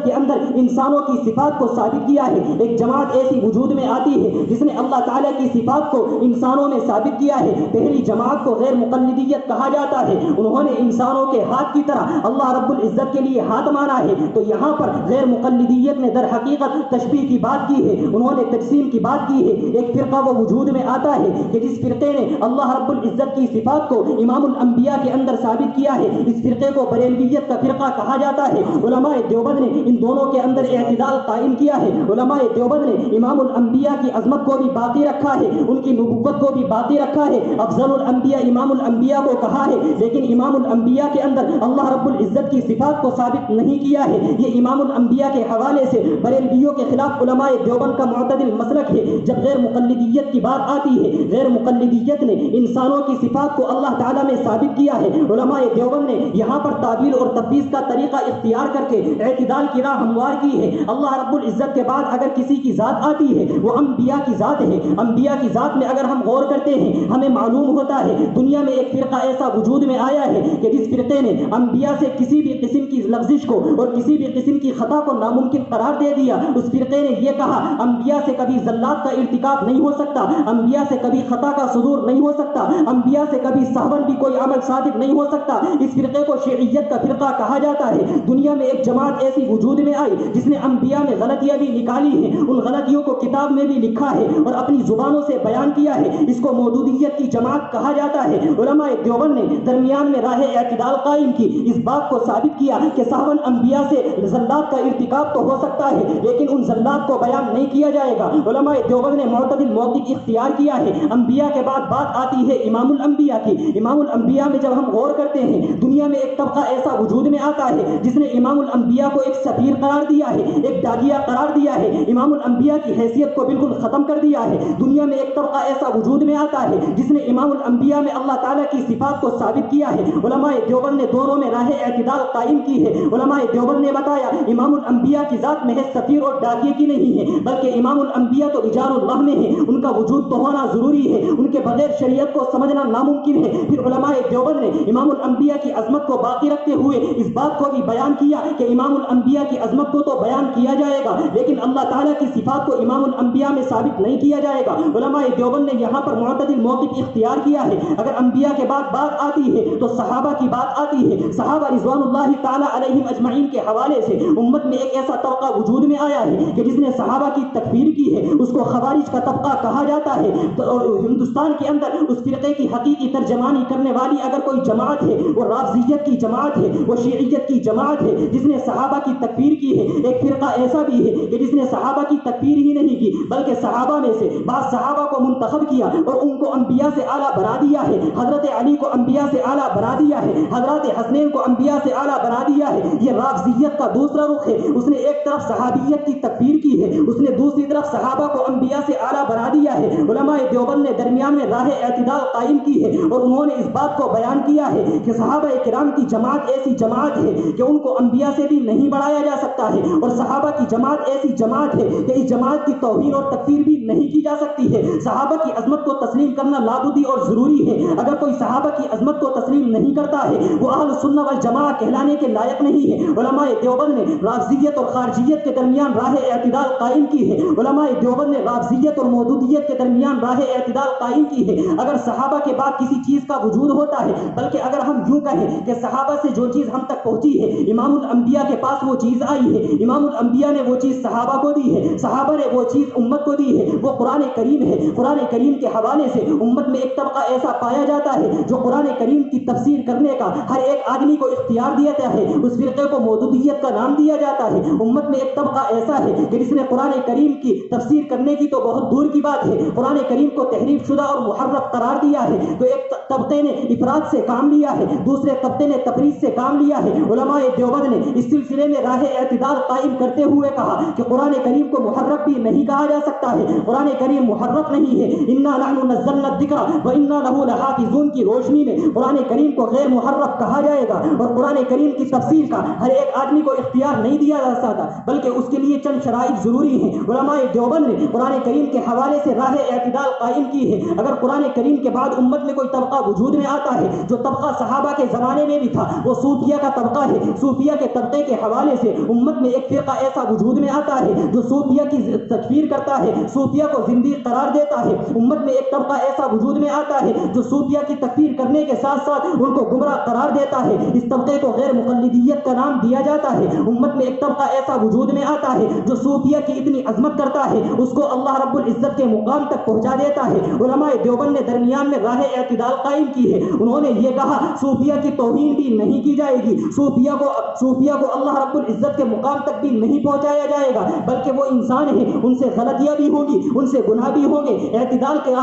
کے اندر انسانوں کی صفات کو ثابت کیا ہے۔ ایک جماعت ایسی وجود میں آتی ہے جس نے اللہ تعالیٰ کی صفات کو انسانوں میں ثابت کیا ہے۔ پہلی جماعت کو غیر مقلدیت کہا جاتا ہے، انہوں نے انسانوں کے ہاتھ کی طرح اللہ رب العزت کے لیے ہاتھ مانا ہے۔ تو یہاں پر غیر مقلدیت نے در حقیقت تشبیہ کی بات کی ہے، انہوں نے تقسیم کی بات کی ہے۔ ایک فرقہ وہ وجود میں آتا ہے کہ جس فرقے نے اللہ رب العزت کی صفات کو امام الانبیاء کے اندر ثابت کیا ہے، اس فرقے کو بریلویت کا فرقہ کہا جاتا ہے۔ علماء دیوبند نے ان دونوں کے اندر اعتدال قائم کیا ہے۔ علماء دیوبند نے امام الانبیاء کی عظمت کو بھی باقی رکھا ہے، ان کی نبوت کو بھی باقی رکھا ہے۔ افضل الانبیاء امام الانبیاء کو کہا ہے، لیکن امام الانبیاء کے اندر اللہ رب العزت کی صفات کو ثابت نہیں کیا ہے۔ یہ امام الانبیاء کے حوالے سے بریلویوں کے خلاف علماء دیوبند کا معتدل مسلک ہے۔ جب غیر مقلدیت کی بات آتی ہے، غیر مقلدیت نے انسانوں کی صفات کو اللہ تعالیٰ میں ثابت کیا ہے۔ علماء دیوبند نے یہاں پر تعبیر اور تفویض کا طریقہ اختیار کر کے اعتدال کی راہ ہموار کی ہے۔ اللہ رب العزت کے بعد اگر کسی کی ذات آتی ہے وہ انبیاء کی ذات ہے۔ انبیاء کی ذات میں اگر ہم غور کرتے ہیں ہمیں معلوم ہوتا ہے دنیا میں ایک فرقہ ایسا وجود میں آیا ہے کہ جس فرقے نے انبیاء سے کسی بھی قسم کی لغزش کو اور کسی بھی قسم کی خطا کو ناممکن قرار دے دیا۔ اس فرقے نے یہ کہا انبیاء سے کبھی زلات کا ارتکاب نہیں ہو سکتا، انبیاء سے کبھی خطا کا صدور نہیں ہو سکتا، انبیاء سے کبھی سہون بھی کوئی عمل صادق نہیں ہو سکتا۔ اس فرقے کو شیعیت کا فرقہ کہا جاتا ہے۔ دنیا میں ایک جماعت ایسی وجود میں آئی جس نے انبیاء میں غلطیاں بھی نکالی ہیں، ان غلطیوں کو کتاب میں بھی لکھا ہے اور اپنی زبانوں سے بیان کیا ہے۔ اس کو مودودیت کی جماعت کہا جاتا ہے۔ علماء دیوبند نے درمیان میں راہ اعتدال قائم کی، اس بات کو ثابت کیا کہ سہون انبیاء سے زلات کا ارتکاب تو ہو سکتا ہے لیکن ان زلات کو بیان نہیں کیا جائے گا۔ علماء دیوبند نے معتدل موقف اختیار کیا ہے۔ انبیاء کے بعد بات آتی ہے امام الانبیاء کی۔ امام الانبیاء میں جب ہم غور کرتے ہیں دنیا میں ایک طبقہ ایسا وجود میں آتا ہے جس نے امام الانبیاء کو ایک سفیر قرار دیا ہے، ایک ڈاکیہ قرار دیا ہے، امام الانبیاء کی حیثیت کو بالکل ختم کر دیا ہے۔ دنیا میں ایک طبقہ ایسا وجود میں آتا ہے جس نے امام الانبیاء میں اللہ تعالیٰ کی صفات کو ثابت کیا ہے۔ علماء دیوبند نے دونوں میں راہ اعتدال قائم کی ہے۔ علماء دیوبند نے بتایا امام الانبیاء کی ذات محض سفیر اور ڈاکیے کی نہیں ہے بلکہ امام الانبیاء تو رجال اللہ میں ہے، ان کا وجود تو ہونا ضروری ہے، ان کے بغیر شریعت کو سمجھنا ناممکن ہے۔ پھر علماء دیوبند نے امام الانبیاء کی عظمت کو باقی رکھتے ہوئے اس بات کو بھی بیان کیا کہ امام الانبیاء کی عظمت کو تو بیان کیا جائے گا لیکن اللہ تعالیٰ کی صفات کو امام الانبیاء میں ثابت نہیں کیا جائے گا۔ علماء دیوبند نے یہاں پر معتدل موقف اختیار کیا ہے۔ اگر انبیاء کے بعد بات آتی ہے تو صحابہ کی بات آتی ہے۔ صحابہ رضوان اللہ تعالیٰ علیہم اجمعین کے حوالے سے امت میں ایک ایسا طبقہ وجود میں آیا ہے کہ جس نے صحابہ کی تکفیر کی ہے، اس کو خوارج کا طبقہ کہا جاتا ہے۔ اور ہندوستان کے اندر اس فرقے کی حقیقی ترجمانی کرنے والی اگر کوئی جماعت ہے وہ رافضیت کی جماعت ہے، وہ شیعیت کی جماعت ہے جس نے صحابہ کی تکفیر کی ہے۔ ایک فرقہ ایسا بھی ہے کہ جس نے صحابہ کی تکفیر ہی نہیں کی بلکہ صحابہ میں سے بعض صحابہ کو منتخب کیا اور ان کو انبیاء سے اعلیٰ بنا دیا ہے۔ حضرت علی کو انبیاء سے اعلیٰ بنا دیا ہے، حضرت حسنین کو انبیاء سے اعلیٰ بنا دیا ہے۔ یہ رافضیت کا دوسرا رخ ہے۔ اس نے ایک طرف صحابیت کی تکفیر کی ہے، اس نے دوسری طرف صحابہ کو انبیاء سے اعلیٰ بنا دیا ہے۔ علماء دیوبند نے درمیان میں راہ اعتدال قائم کی ہے اور انہوں نے اس بات کو بیان کیا ہے کہ صحابہ کرام کی جماعت ایسی جماعت ہے کہ ان کو انبیاء سے بھی نہیں بڑھایا جا سکتا ہے، اور صحابہ کی جماعت ایسی جماعت ہے کہ اس جماعت کی توہین اور تکفیر بھی نہیں کی جا سکتی ہے۔ صحابہ کی عظمت کو تسلیم کرنا لابدی اور ضروری ہے۔ اگر کوئی صحابہ کی عظمت کو تسلیم نہیں کرتا ہے وہ اہل سنہ والجماعہ کہلانے کے لائق نہیں ہے۔ علماء دیوبند نے رافضیت اور خارجیت کے درمیان راہ اعتدال قائم کی ہے۔ علماء دیوبند نے رافضیت اور مودودیت کے درمیان درمیان راہ اعتدال قائم کی ہے. اگر صحابہ کے بعد کسی چیز کا وجود ہوتا ہے، بلکہ اگر ہم یوں کہیں کہ صحابہ سے جو چیز ہم تک پہنچی ہے، امام الانبیاء کے پاس وہ چیز آئی ہے، امام الانبیاء نے وہ چیز صحابہ کو دی ہے، صحابہ نے وہ چیز امت کو دی ہے، وہ قرآن کریم ہے. قرآن کریم کے حوالے سے امت میں ایک طبقہ ایسا پایا جاتا ہے جو قرآن کریم کی تفسیر کرنے کا ہر ایک آدمی کو اختیار دیا جاتا ہے. اس فرقے کو مودودیت کا نام دیا جاتا ہے. امت میں ایک طبقہ ایسا ہے کہ جس نے قرآن کریم کی تفسیر کرنے کی تو بہت دور کی بات ہے، قرآن کریم کو تحریف شدہ اور محرف قرار دیا ہے. تو ایک طبقے نے افراد سے کام لیا ہے، دوسرے طبقے نے تفریق سے کام لیا ہے. علماء دیوبند نے اس سلسلے میں راہ اعتدال قائم کرتے ہوئے کہا کہ قرآن کریم کو محرف بھی نہیں کہا جا سکتا ہے. قرآن کریم محرف نہیں ہے. انا نحن نزلنا الذکر وانا له لحافظون کی روشنی میں قرآن کریم کو غیر محرف کہا جائے گا. اور قرآن کریم کی تفسیر کا ہر ایک آدمی کو اختیار نہیں دیا جا سکتا، بلکہ اس کے لیے چند شرائط ضروری ہیں. علماء دیوبند نے قرآن کریم کے حوالے سے راہ اعتدال قائم کی ہے. اگر قرآن کریم کے بعد امت میں کوئی طبقہ وجود میں آتا ہے جو طبقہ صحابہ کے زمانے میں بھی تھا، وہ صوفیہ کا طبقہ ہے. صوفیہ کے طبقے کے حوالے سے امت میں ایک فرقہ ایسا وجود میں آتا ہے جو صوفیہ کی تکفیر کرتا ہے، صوفیہ کو زندیق قرار دیتا ہے. امت میں ایک طبقہ ایسا وجود میں آتا ہے جو صوفیہ کی تکفیر کرنے کے ساتھ ساتھ ان کو گمراہ قرار دیتا ہے. اس طبقے کو غیر مقلدیت کا نام دیا جاتا ہے. امت میں ایک طبقہ ایسا وجود میں آتا ہے جو صوفیہ کی اتنی عظمت کرتا ہے اس کو اللہ رب العزت کے مقام تک پہنچا دیتا ہے. علماء دیوبند نے درمیان میں راہ اعتدال قائم کی ہے. انہوں نے یہ کہا صوفیہ کی توہین بھی نہیں کی جائے گی، صوفیہ کو اللہ رب العزت کے مقام تک بھی نہیں پہنچایا جائے گا، بلکہ وہ انسان ہیں، ان سے غلطیاں بھی ہوں گی، ان سے گناہ بھی ہوں گے. اعتدال کے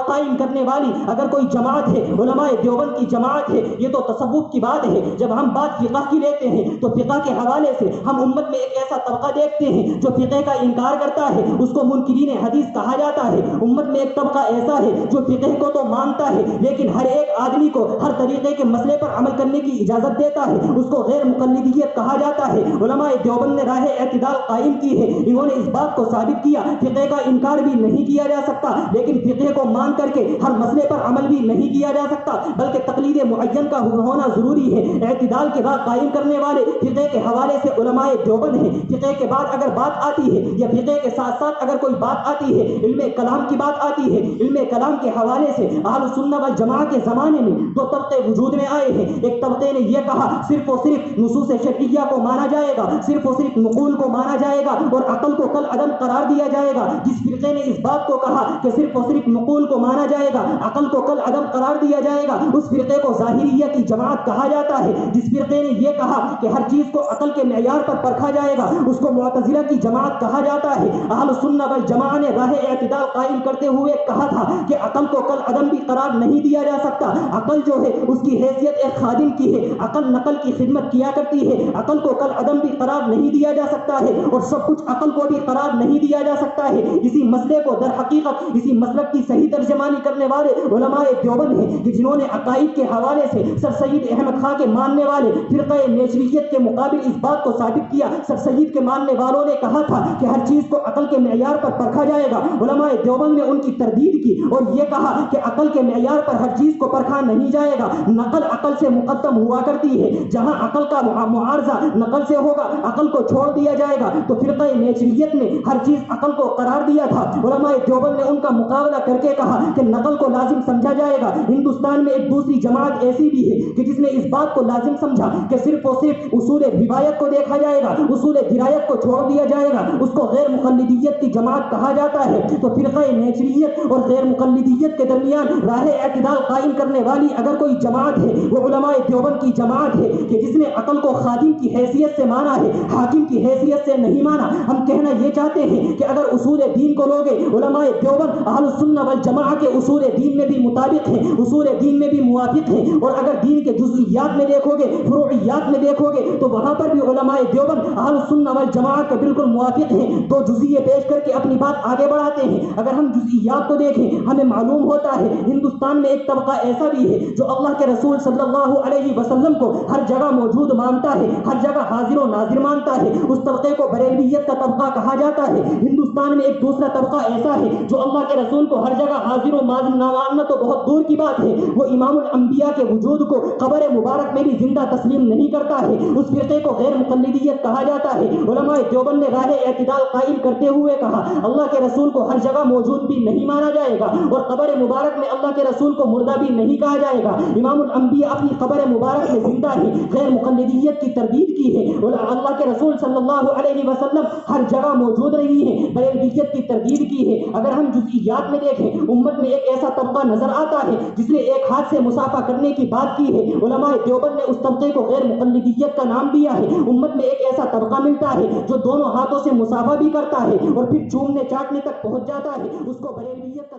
قائم کرنے والی اگر کوئی جماعت ہے، علماء دیوبند کی جماعت ہے. یہ تو تصوف کی بات ہے. جب ہم بات فقہ کی لیتے ہیں تو فقہ کے حوالے سے ہم امت میں ایک ایسا طبقہ دیکھتے ہیں جو فقہ کا انکار کرتا ہے، اس کو منکرین حدیث کہا جاتا ہے. امت میں ایک طبقہ ایسا ہے جو فقہ کو تو مانتا ہے لیکن ہر ایک آدمی کو ہر طریقے کے مسئلے پر عمل کرنے کی اجازت دیتا ہے، اس کو غیر مقلدیت کہا جاتا ہے. علماء دیوبند نے راہ اعتدال قائم کی ہے. انہوں نے اس بات کو ثابت کیا فقہ کا انکار بھی نہیں کیا جا سکتا، لیکن فقہ کو مان کر کے ہر مسئلے پر عمل بھی نہیں کیا جا سکتا، بلکہ تقلید معین کا ہونا ضروری ہے. اعتدال کی راہ قائم کرنے والے فقہ کے حوالے سے علماء دیوبند ہیں. فقہ کے بعد اگر بات آتی ہے یا فقہ کے ساتھ ساتھ اگر کوئی بات آتی ہے، علم کلام کی بات آتی ہے، علم کلام کے حوالے سے اہل سنت والجماعت کے زمانے میں دو طبقے وجود میں آئے ہیں. ایک طبقے نے یہ کہا صرف اور صرف نصوص شرعیہ کو مانا جائے گا، صرف اور صرف نقول کو مانا جائے گا اور عقل کو کل عدم قرار دیا جائے گا. جس فرقے نے اس بات کو کہا کہ صرف اور صرف نقول کو مانا جائے گا، عقل کو کل عدم قرار دیا جائے گا، اس فرقے کو ظاہریہ کی جماعت کہا جاتا ہے. جس فرقے نے یہ کہا کہ ہر چیز کو عقل کے معیار پر پرکھا جائے گا، اس کو معتزلہ کی جماعت کہا جاتا ہے. اہل سنت والجماعت نے راہ اعتدال قائم کرتے ہوئے کہا تھا کہ عقل کو کل عدم بھی قرار نہیں دیا جا سکتا. عقل جو ہے اس کی حیثیت ایک خادم کی ہے، عقل نقل کی خدمت کیا کرتی ہے. عقل کو کل عدم بھی قرار نہیں دیا جا سکتا ہے اور سب کچھ عقل کو بھی قرار نہیں دیا جا سکتا ہے. اسی مسئلے کو در حقیقت اسی مسلک کی صحیح ترجمانی کرنے والے علماء دیوبند ہیں کہ جنہوں نے عقائد کے حوالے سے سر سید احمد خان کے ماننے والے فرقہ نیچریت کے مقابل اس بات کو ثابت کیا. سر سید کے ماننے والوں نے کہا تھا کہ ہر چیز کو عقل کے معیار پر پرکھا جائے گا. علماء دیوبند نے ان کی تردید کی اور یہ کہا کہ عقل کے معیار پر ہر چیز کو پرکھا نہیں جائے گا، نقل عقل سے مقدم ہوا کرتی ہے. جہاں عقل کا معارضہ نقل سے ہوگا عقل کو چھوڑ دیا جائے گا. تو فرقہ نیچریت نے ہر چیز عقل کو قرار دیا تھا. علماء دیوبند نے ان کا مقابلہ کر کے کہا کہ نقل کو لازم سمجھا جائے گا. ہندوستان میں ایک دوسری جماعت ایسی بھی ہے کہ جس نے اس بات کو لازم سمجھا کہ صرف اور صرف اصول روایت کو دیکھا جائے گا، اصول درایت کو چھوڑ دیا جائے گا، اس کو غیر مقلدیت کی جماعت کہا جاتا ہے. تو فرقہ نیچریت اور غیر مقلدیت کے درمیان راہ اعتدال قائم کرنے والی اگر کوئی جماعت ہے وہ علماء دیوبند کی جماعت ہے کہ جس نے عقل کو خادم کی حیثیت سے مانا ہے، حاکم کی حیثیت سے نہیں مانا. ہم کہنا یہ چاہتے ہیں کہ اگر اصول دین کو لوگے علماء دیوبند اہل السنہ والجماعت کے اصول دین میں بھی مطابق ہیں، اصول دین میں بھی موافق ہیں. اور اگر دین کے جزئیات میں دیکھو گے، فروعیات میں دیکھو گے تو وہاں پر بھی علماء دیوبند اہل السنہ والجماعت کے بالکل موافق ہیں. دو جزئیے پیش کر کے اپنی بات آگے بڑھاتے ہیں. اگر ہم جزئیات کو دیکھیں ہمیں معلوم ہوتا ہے ہندوستان میں ایک طبقہ ایسا بھی ہے جو اللہ کے رسول صلی اللہ علیہ وسلم کو ہر جگہ موجود مانتا ہے، ہر جگہ حاضر و ناظر مانتا ہے. اس طبقے کو بریلویت کا طبقہ کہا جاتا ہے. ہندوستان ہندوستان میں ایک دوسرا طبقہ ایسا ہے جو اللہ کے رسول کو ہر جگہ حاضر و نہ ماننا تو بہت دور کی بات ہے، وہ امام الانبیاء کے وجود کو قبر مبارک میں بھی زندہ تسلیم نہیں کرتا ہے، اس فرقے کو غیر مقلدیت کہا جاتا ہے۔ علماء دیوبند نے راہ اعتدال قائم کرتے ہوئے کہا اللہ کے رسول کو ہر جگہ موجود بھی نہیں مانا جائے گا اور قبر مبارک میں اللہ کے رسول کو مردہ بھی نہیں کہا جائے گا۔ امام الانبیاء اپنی قبر مبارک میں زندہ ہے، غیر مقلدیت کی تردید کی ہے۔ اللہ کے رسول صلی اللہ علیہ وسلم ہر جگہ موجود رہی ہے، بریلویت کی تردید کی ہے۔ اگر ہم جزئیات میں دیکھیں، امت میں ایک ایسا طبقہ نظر آتا ہے جس نے ایک ہاتھ سے مسافہ کرنے کی بات کی ہے، علماء دیوبند نے اس طبقے کو غیر مقلدیت کا نام دیا ہے۔ امت میں ایک ایسا طبقہ ملتا ہے جو دونوں ہاتھوں سے مسافہ بھی کرتا ہے اور پھر چومنے چاٹنے تک پہنچ جاتا ہے، اس کو بریلویت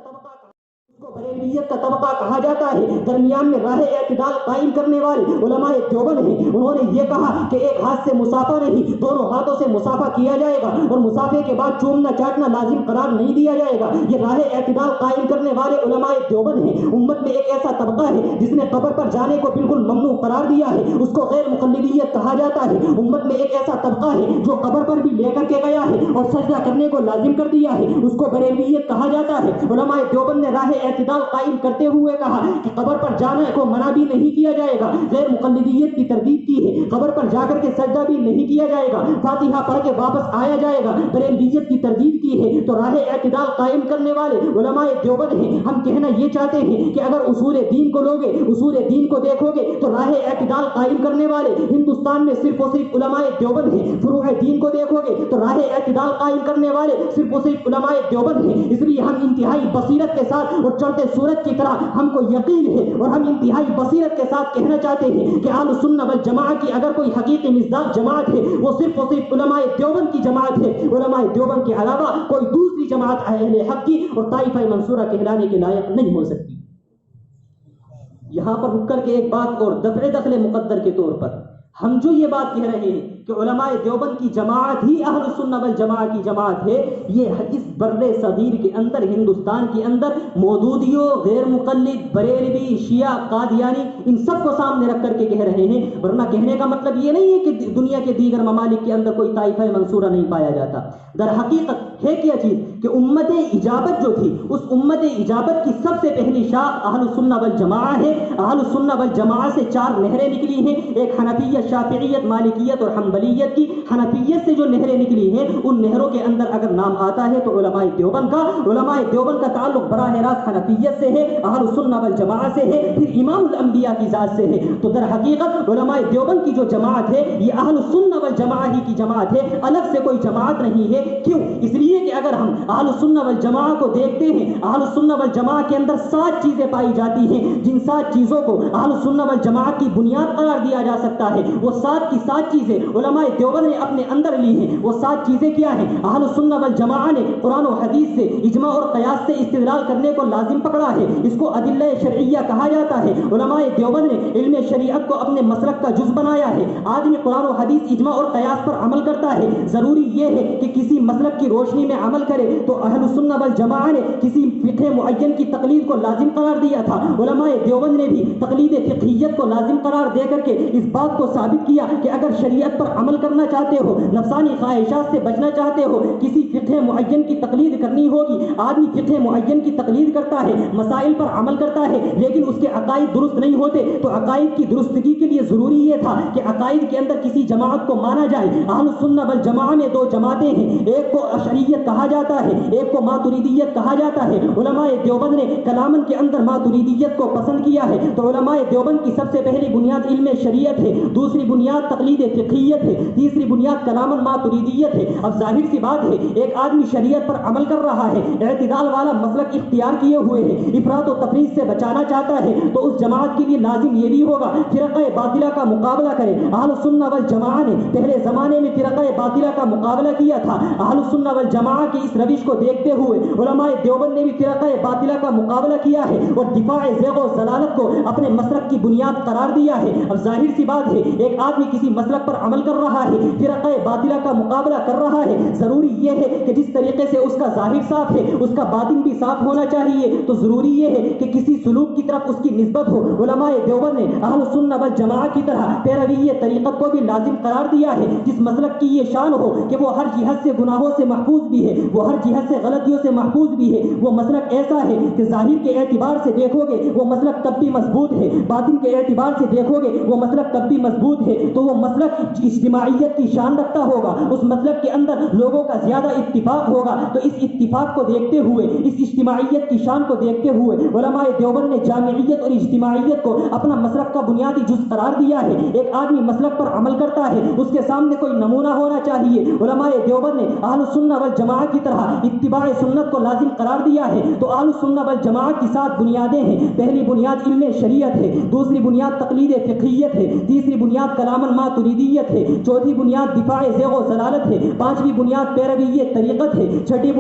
کا طبقہ کہا جاتا ہے۔ درمیان میں راہ اعتدال قائم کرنے والے علماء دیوبند ہیں، انہوں نے یہ کہا کہ ایک ہاتھ سے مسافہ نہیں، دونوں ہاتھوں سے مسافہ کیا جائے گا اور مسافے کے بعد چومنا چاٹنا لازم قرار نہیں دیا جائے گا۔ یہ راہ اعتدال قائم کرنے والے علماء دیوبند ہیں۔ امت میں ایک ایسا طبقہ ہے جس نے قبر پر جانے کو بالکل ممنوع قرار دیا ہے، اس کو غیر مقلدیت کہا جاتا ہے۔ امت میں ایک ایسا طبقہ ہے جو قبر پر بھی لے کر کے گیا ہے اور سجدہ کرنے کو لازم کر دیا ہے، اس کو بریلویت کہا جاتا ہے۔ علماء دیوبند نے راہ اعتدال قائم کرتے ہوئے کہا کہ قبر پر جانے کو منع بھی نہیں کیا جائے گا، غیر مقلدیت کی تردید کی ہے، قبر پر جا کر کے سجدہ بھی نہیں کیا جائے گا، فاتحہ پڑھ کے واپس آیا جائے گا، بریلویت کی تردید کی ہے۔ تو راہ اعتدال قائم کرنے والے علماء دیوبند ہیں۔ ہم کہنا یہ چاہتے ہیں کہ اگر اصول دین کو لوگے، اصول دین کو دیکھو گے تو راہ اعتدال قائم کرنے والے ہندوستان میں صرف و صرف علماء دیوبند ہیں۔ فروع دین کو دیکھو گے تو راہ اعتدال قائم کرنے والے صرف و صرف علماء دیوبند ہیں۔ اس لیے ہم انتہائی بصیرت کے ساتھ اور چڑھتے سورج کی طرح ہم کو یقین ہے اور ہم انتہائی بصیرت کے ساتھ کہنا چاہتے ہیں کہ اہل سنت والجماعت کی اگر کوئی حقیقی مصداق جماعت ہے وہ صرف و صرف علماء دیوبند کی جماعت ہے۔ علماء دیوبند کے علاوہ کوئی دوسری جماعت اہل حق کی اور طائفہ منصورہ کہلانے کے لائق نہیں ہو سکتی۔ یہاں پر رک کر کے ایک بات اور دفع دخل مقدر کے طور پر ہم جو یہ بات کہہ رہے ہیں کہ علماء دیوبند کی جماعت ہی اہل سنت والجماعت کی جماعت ہے، یہ اس بر صغیر کے اندر، ہندوستان کے اندر مودودیوں، غیر مقلد، بریلوی، شیعہ، قادیانی، ان سب کو سامنے رکھ کر کے کہہ رہے ہیں۔ ورنہ کہنے کا مطلب یہ نہیں ہے کہ دنیا کے دیگر ممالک کے اندر کوئی طائفہ منصورہ نہیں پایا جاتا۔ در حقیقت ہے کیا چیز کہ امت اجابت جو تھی، اس امت اجابت کی سب سے پہلی شاخ اہل سنت والجماعت ہے۔ اہل سنت والجماعت سے 4 نہریں نکلی ہیں، ایک حنفیت، شافعیت، مالکیت اور حنبلیت کی۔ حنفیت سے جو نہریں نکلی ہیں ان نہروں کے اندر اگر نام آتا ہے تو علماء دیوبند کا، علماء دیوبند کا تعلق براہ راست حنفیت سے ہے، اہل سنت والجماعت سے ہے، پھر امام الانبیاء کی ذات سے ہے۔ تو در حقیقت علماء دیوبند کی جو جماعت ہے یہ اہل سنت والجماعت ہی کی جماعت ہے، الگ سے کوئی جماعت نہیں ہے۔ کیوں؟ اس لیے کہ اگر ہم اہل سنت والجماعت کو دیکھتے ہیں، اہل سنت والجماعت کے اندر 7 چیزیں پائی جاتی ہیں جن 7 چیزوں کو اہل سنت والجماعت کی بنیاد قرار دیا جا سکتا ہے۔ وہ 7 کی 7 چیزیں علماء دیوبند نے اپنے اندر لی ہیں۔ وہ 7 چیزیں کیا ہیں؟ اہل سنت والجماعت نے قرآن و حدیث سے، اجماع اور قیاس سے استدلال کرنے کو لازم پکڑا ہے، اس کو ادلہ شرعیہ کہا جاتا ہے۔ علماء دیوبند نے علم شریعت کو اپنے مسلک کا جز بنایا ہے۔ آدمی قرآن و حدیث، اجماع اور قیاس پر عمل کرتا ہے، ضروری یہ ہے کہ کسی مسلک کی روشنی میں عمل کرے، تو اہل سنت والجماعت نے کسی فقہ معین کی تقلید کو لازم قرار دیا تھا۔ علماء دیوبند نے بھی تقلید فقہیت کو لازم قرار دے کر کے اس بات کو ثابت کیا کہ اگر شریعت پر عمل کرنا چاہتے ہو، نفسانی خواہشات سے بچنا چاہتے ہو، کسی فقہ معین کی تقلید کرنی ہوگی۔ آدمی فقہ معین کی تقلید کرتا ہے، مسائل پر عمل کرتا ہے، لیکن اس کے عقائد درست نہیں ہوتے، تو عقائد کی درستگی کے لیے ضروری یہ تھا کہ عقائد کے اندر کسی جماعت کو مانا جائے۔ اہل سنت والجماعت میں 2 جماعتیں ہیں، ایک کو اشعریت کہا جاتا ہے، ایک کو ماتریدیت کہا جاتا ہے۔ علماء دیوبند نے کلامن کے اندر ماتریدیت کو پسند کیا ہے۔ تو علماء دیوبند کی سب سے پہلی بنیاد علم شریعت ہے، دوسری بنیاد تقلید فقہیت ہے، تیسری بنیاد کلامن ماتریدیت ہے۔ اب ظاہر سی بات ہے، ایک آدمی شریعت پر عمل کر رہا ہے، اعتدال والا مسلک اختیار کیے ہوئے ہے، افراط و تفریط سے بچانا چاہتا ہے، تو اس جماعت کے لیے لازم یہ بھی ہوگا فرقہ باطلہ کا مقابلہ کرے۔ اہل سنت والجماعت نے پہلے زمانے میں فرقہ باطلہ کا مقابلہ کیا تھا۔ اہل سنت والجماعت کی اس روش کو دیکھتے ہوئے علماء دیوبند نے بھی فرقہ باطلہ کا مقابلہ کیا ہے اور دفاع زیغ و ضلالت کو اپنے مسلک کی بنیاد قرار دیا ہے۔ اب ظاہر سی بات ہے، ایک آدمی کسی مسلک پر عمل کر رہا ہے، فرقہ باطلہ کا مقابلہ کر رہا ہے، ضروری یہ ہے کہ جس طریقے سے اس کا ظاہر صاف ہے اس کا باطن بھی صاف ہونا چاہیے، تو ضروری یہ ہے کہ کسی سلوک کی طرف اس کی نسبت ہو۔ علماء دیوبند نے اہل سنت والجماعہ کی طرح پیروی طریقت کو بھی لازم قرار دیا ہے۔ جس مسلک کی یہ شان ہو کہ وہ ہر جہت سے گناہوں سے محفوظ بھی ہے، وہ ہر جہت سے غلطیوں سے محفوظ بھی ہے، وہ مسلک ایسا ہے کہ ظاہر کے اعتبار سے دیکھو گے وہ مسلک تب بھی مضبوط ہے، باطن کے اعتبار سے دیکھو گے وہ مسلک تب بھی مضبوط ہے، تو وہ مسلک اجتماعیت کی شان رکھتا ہوگا، اس مسلک کے اندر لوگوں کا زیادہ اتفاق ہوگا۔ تو اس اتفاق کو دیکھتے ہوئے، اس اجتماعیت کی شان کو دیکھتے ہوئے علماء دیوبند نے جامعیت اور اجتماعیت کو اپنا مسلک کا بنیادی جز قرار دیا ہے۔ ایک آدمی مسلک پر عمل کرتا ہے، اس کے سامنے کوئی نمونہ ہونا چاہیے۔ علماء دیوبند نے اہل سنت والجماعہ کی طرح اتباع سنت کو لازم قرار دیا ہے۔ تو اہل سنت والجماعہ کی 7 بنیادیں ہیں۔ پہلی بنیاد علم شریعت ہے، دوسری بنیاد تقلید فقہیت ہے، تیسری بنیاد کلام الماتریدیت ہے، چوتھی بنیاد دفاع زیغ و ضلالت ہے، پانچویں بنیاد پیروی طریقت ہے، چھٹی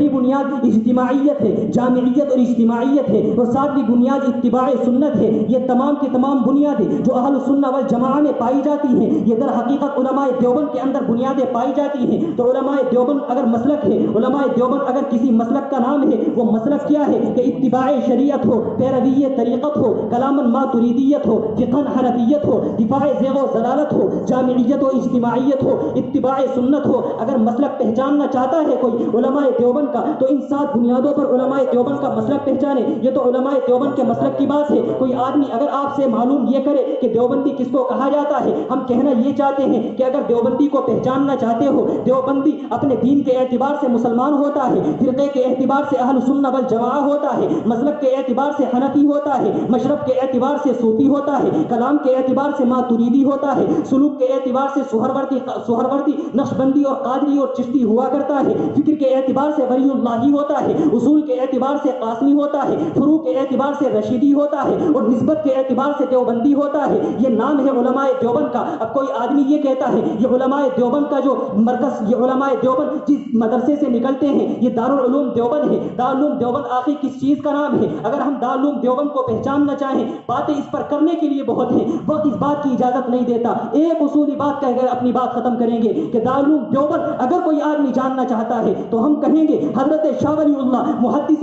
بنیاد اجتماعیت ہے، جامعیت اور اجتماعیت ہے، اور 7ویں بنیاد اتباع سنت ہے۔ یہ تمام کی تمام بنیادیں جو اہل سنت والجماعہ میں پائی جاتی ہیں، یہ در حقیقت علماء دیوبند کے اندر بنیادیں پائی جاتی ہیں۔ تو علماء دیوبند اگر مسلک ہے، علماء دیوبند اگر کسی مسلک کا نام ہے، وہ مسلک کیا ہے کہ اتباع شریعت ہو، پیروی طریقت ہو، کلام ماتریدیت ہو، فقہ حنفیت ہو، دفاع زیغ و ضلالت ہو، جامعیت و اجتماعیت ہو، اتباع سنت ہو۔ اگر مسلک پہچاننا چاہتا ہے کوئی علماء دیوبند کا، تو ان 7 بنیادوں پر علماء دیوبند کا مسلک پہچانے۔ یہ تو علماء دیوبند کے مسلک کی بات ہے۔ کوئی آدمی اگر آپ سے معلوم یہ کرے کہ دیوبندی کس کو کہا جاتا ہے، ہم کہنا یہ چاہتے ہیں کہ اگر دیوبندی کو پہچاننا چاہتے ہو، دیوبندی اپنے دین کے اعتبار سے مسلمان ہوتا ہے، فرقے کے اعتبار سے اہل سنت والجماعہ ہوتا ہے، مسلک کے اعتبار سے حنفی ہوتا ہے، مشرب کے اعتبار سے صوفی ہوتا ہے، کلام کے اعتبار سے ماتریدی ہوتا ہے، سلوک کے اعتبار سے سہروردی، نقشبندی اور قادری اور چشتی ہوا کرتا ہے، فکر کے اعتبار سے ولی اللہ ہوتا ہے، اصول کے اعتبار سے قاسمی ہوتا ہے، فروع کے اعتبار سے رشیدی ہوتا ہے، اور نسبت کے اعتبار سے دیوبندی ہوتا ہے۔ یہ نام ہے علماء دیوبند کا۔ اب کوئی آدمی یہ کہتا ہے یہ علماء دیوبند کا جو مرکز، یہ علماء دیوبند جس مدرسے سے نکلتے ہیں یہ دارالعلوم دیوبند ہے۔ دارالعلوم دیوبند آخر کس چیز کا نام ہے؟ اگر ہم دارالعلوم دیوبند کو پہچاننا چاہیں، باتیں اس پر کرنے کے لیے بہت ہیں، وقت اس بات کی اجازت نہیں دیتا۔ ایک اصولی بات کہہ کر اپنی بات ختم کریں گے کہ دارالعلوم دیوبند اگر کوئی آدمی جاننا چاہتا ہے تو ہم کہیں گے حضرت شاہ ولی اللہ محدث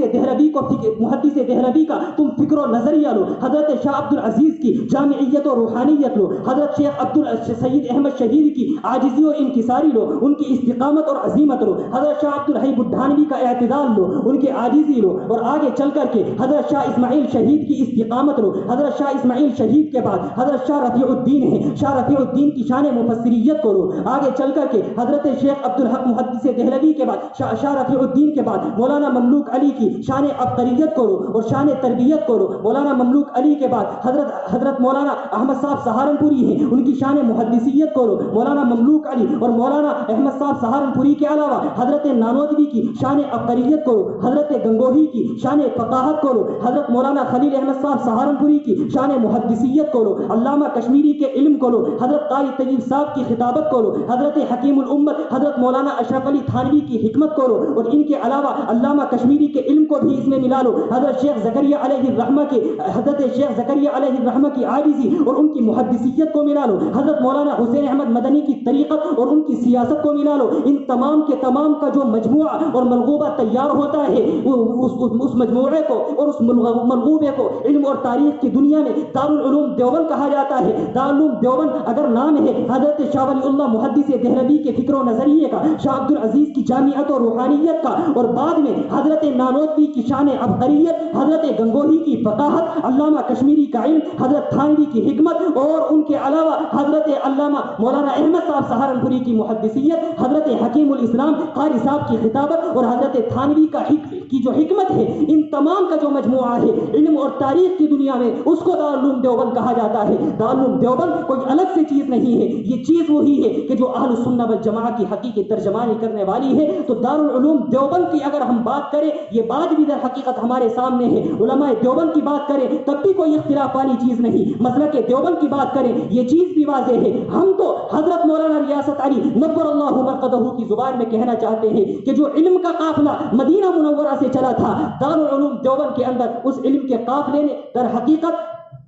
دہلوی کا تم فکر و نظریہ لو، حضرت شاہ عبد العزیز کی جامعیت و روحانیت لو، حضرت شیخ سید احمد شہید کی عاجزی اور انکساری لو، ان کی استقامت اور عزیمت لو، حضرت شاہ عبد الحی بدھانوی کا اعتدال لو، ان کی عاجزی لو، اور آگے چل کر کے حضرت شاہ اسماعیل شہید کی استقامت لو۔ حضرت شاہ اسماعیل شہید کے بعد حضرت شاہ رفیع الدین ہیں، شاہ رفیع الدین کی شان مفسریت کو لو۔ آگے چل کر کے حضرت شیخ عبدالحق محدث دہلوی کے بعد شاہ رفیع الدین کے بعد مولانا مملوک علی کی شان عبقریت کو لو اور شان تربیت کو لو۔ مولانا مملوک علی کے بعد حضرت مولانا احمد صاحب سہارنپوری ہیں، ان کی شان محدثیت کو لو۔ مولانا مملوک علی اور مولانا احمد صاحب سہارنپوری کے علاوہ حضرت نانوتوی کی شان عبقریت کو لو، حضرت گنگوہی کی شان فقاہت کو لو، حضرت مولانا خلیل احمد صاحب سہارنپوری کی شان محدثیت کو لو، علامہ کشمیری کے علم کو لو، حضرت قاری طیب صاحب کی خطابت کو لو، حضرت حکیم الامت حضرت مولانا اشرف علی تھانوی کی حکمت کو لو، اور ان کے علاوہ علامہ کشمیری کے علم کو بھی اس میں ملا لو۔ حضرت شیخ زکریا علیہ الرحمہ کی عاجزی اور ان کی محدثیت کو ملا لو، حضرت مولانا حسین احمد مدنی کی طریقت اور ان کی سیاست کو ملا لو۔ ان تمام کے تمام کا جو مجموعہ اور ملغوبہ تیار ہوتا ہے، اس مجموعے کو اور اس ملغوبے کو علم اور تاریخ کی دنیا میں دارالعلوم دیوبند کہا جاتا ہے۔ دارالعلوم دیوبند اگر نام ہے حضرت شاہ ولی اللہ محدث دہلوی کے فکر و نظریے کا، شاہ عبد العزیز کی جامعت و روحانیت کا، اور بعد میں حضرت نانوتوی کی شان عبقریت، حضرت گنگوہی کی فقاہت، علامہ کشمیری کا علم، حضرت تھانوی کی حکمت، اور ان کے علاوہ حضرت علامہ مولانا احمد صاحب سہارنپوری کی محدثیت، حضرت حکیم الاسلام قاری صاحب کی خطابت اور حضرت تھانوی کی جو حکمت ہے، ان تمام کا جو مجموعہ ہے علم اور تاریخ کی دنیا میں، اس کو دارالعلوم دیوبند کہا جاتا ہے۔ دارالعلوم دیوبند کوئی الگ سے چیز نہیں ہے، یہ چیز وہی ہے کہ جو اہل سنت والجماعہ کی حقیقی ترجمانی کرنے والی ہے۔ تو دارالعلوم دیوبند کی اگر ہم بات کریں، یہ بات بھی در حقیقت ہمارے سامنے ہے۔ علماء دیوبند کی بات کریں تب بھی کوئی اختلاف والی چیز نہیں، مسلک دیوبند کی بات کریں یہ چیز بھی واضح ہے۔ ہم تو حضرت مولانا ریاست علی نور اللہ مرقدہ کی زبان میں کہنا چاہتے ہیں کہ جو علم کا قافلہ مدینہ منورہ سے چلا تھا، دارالعلوم دیوبند کے اندر اس علم کے قافلے نے در حقیقت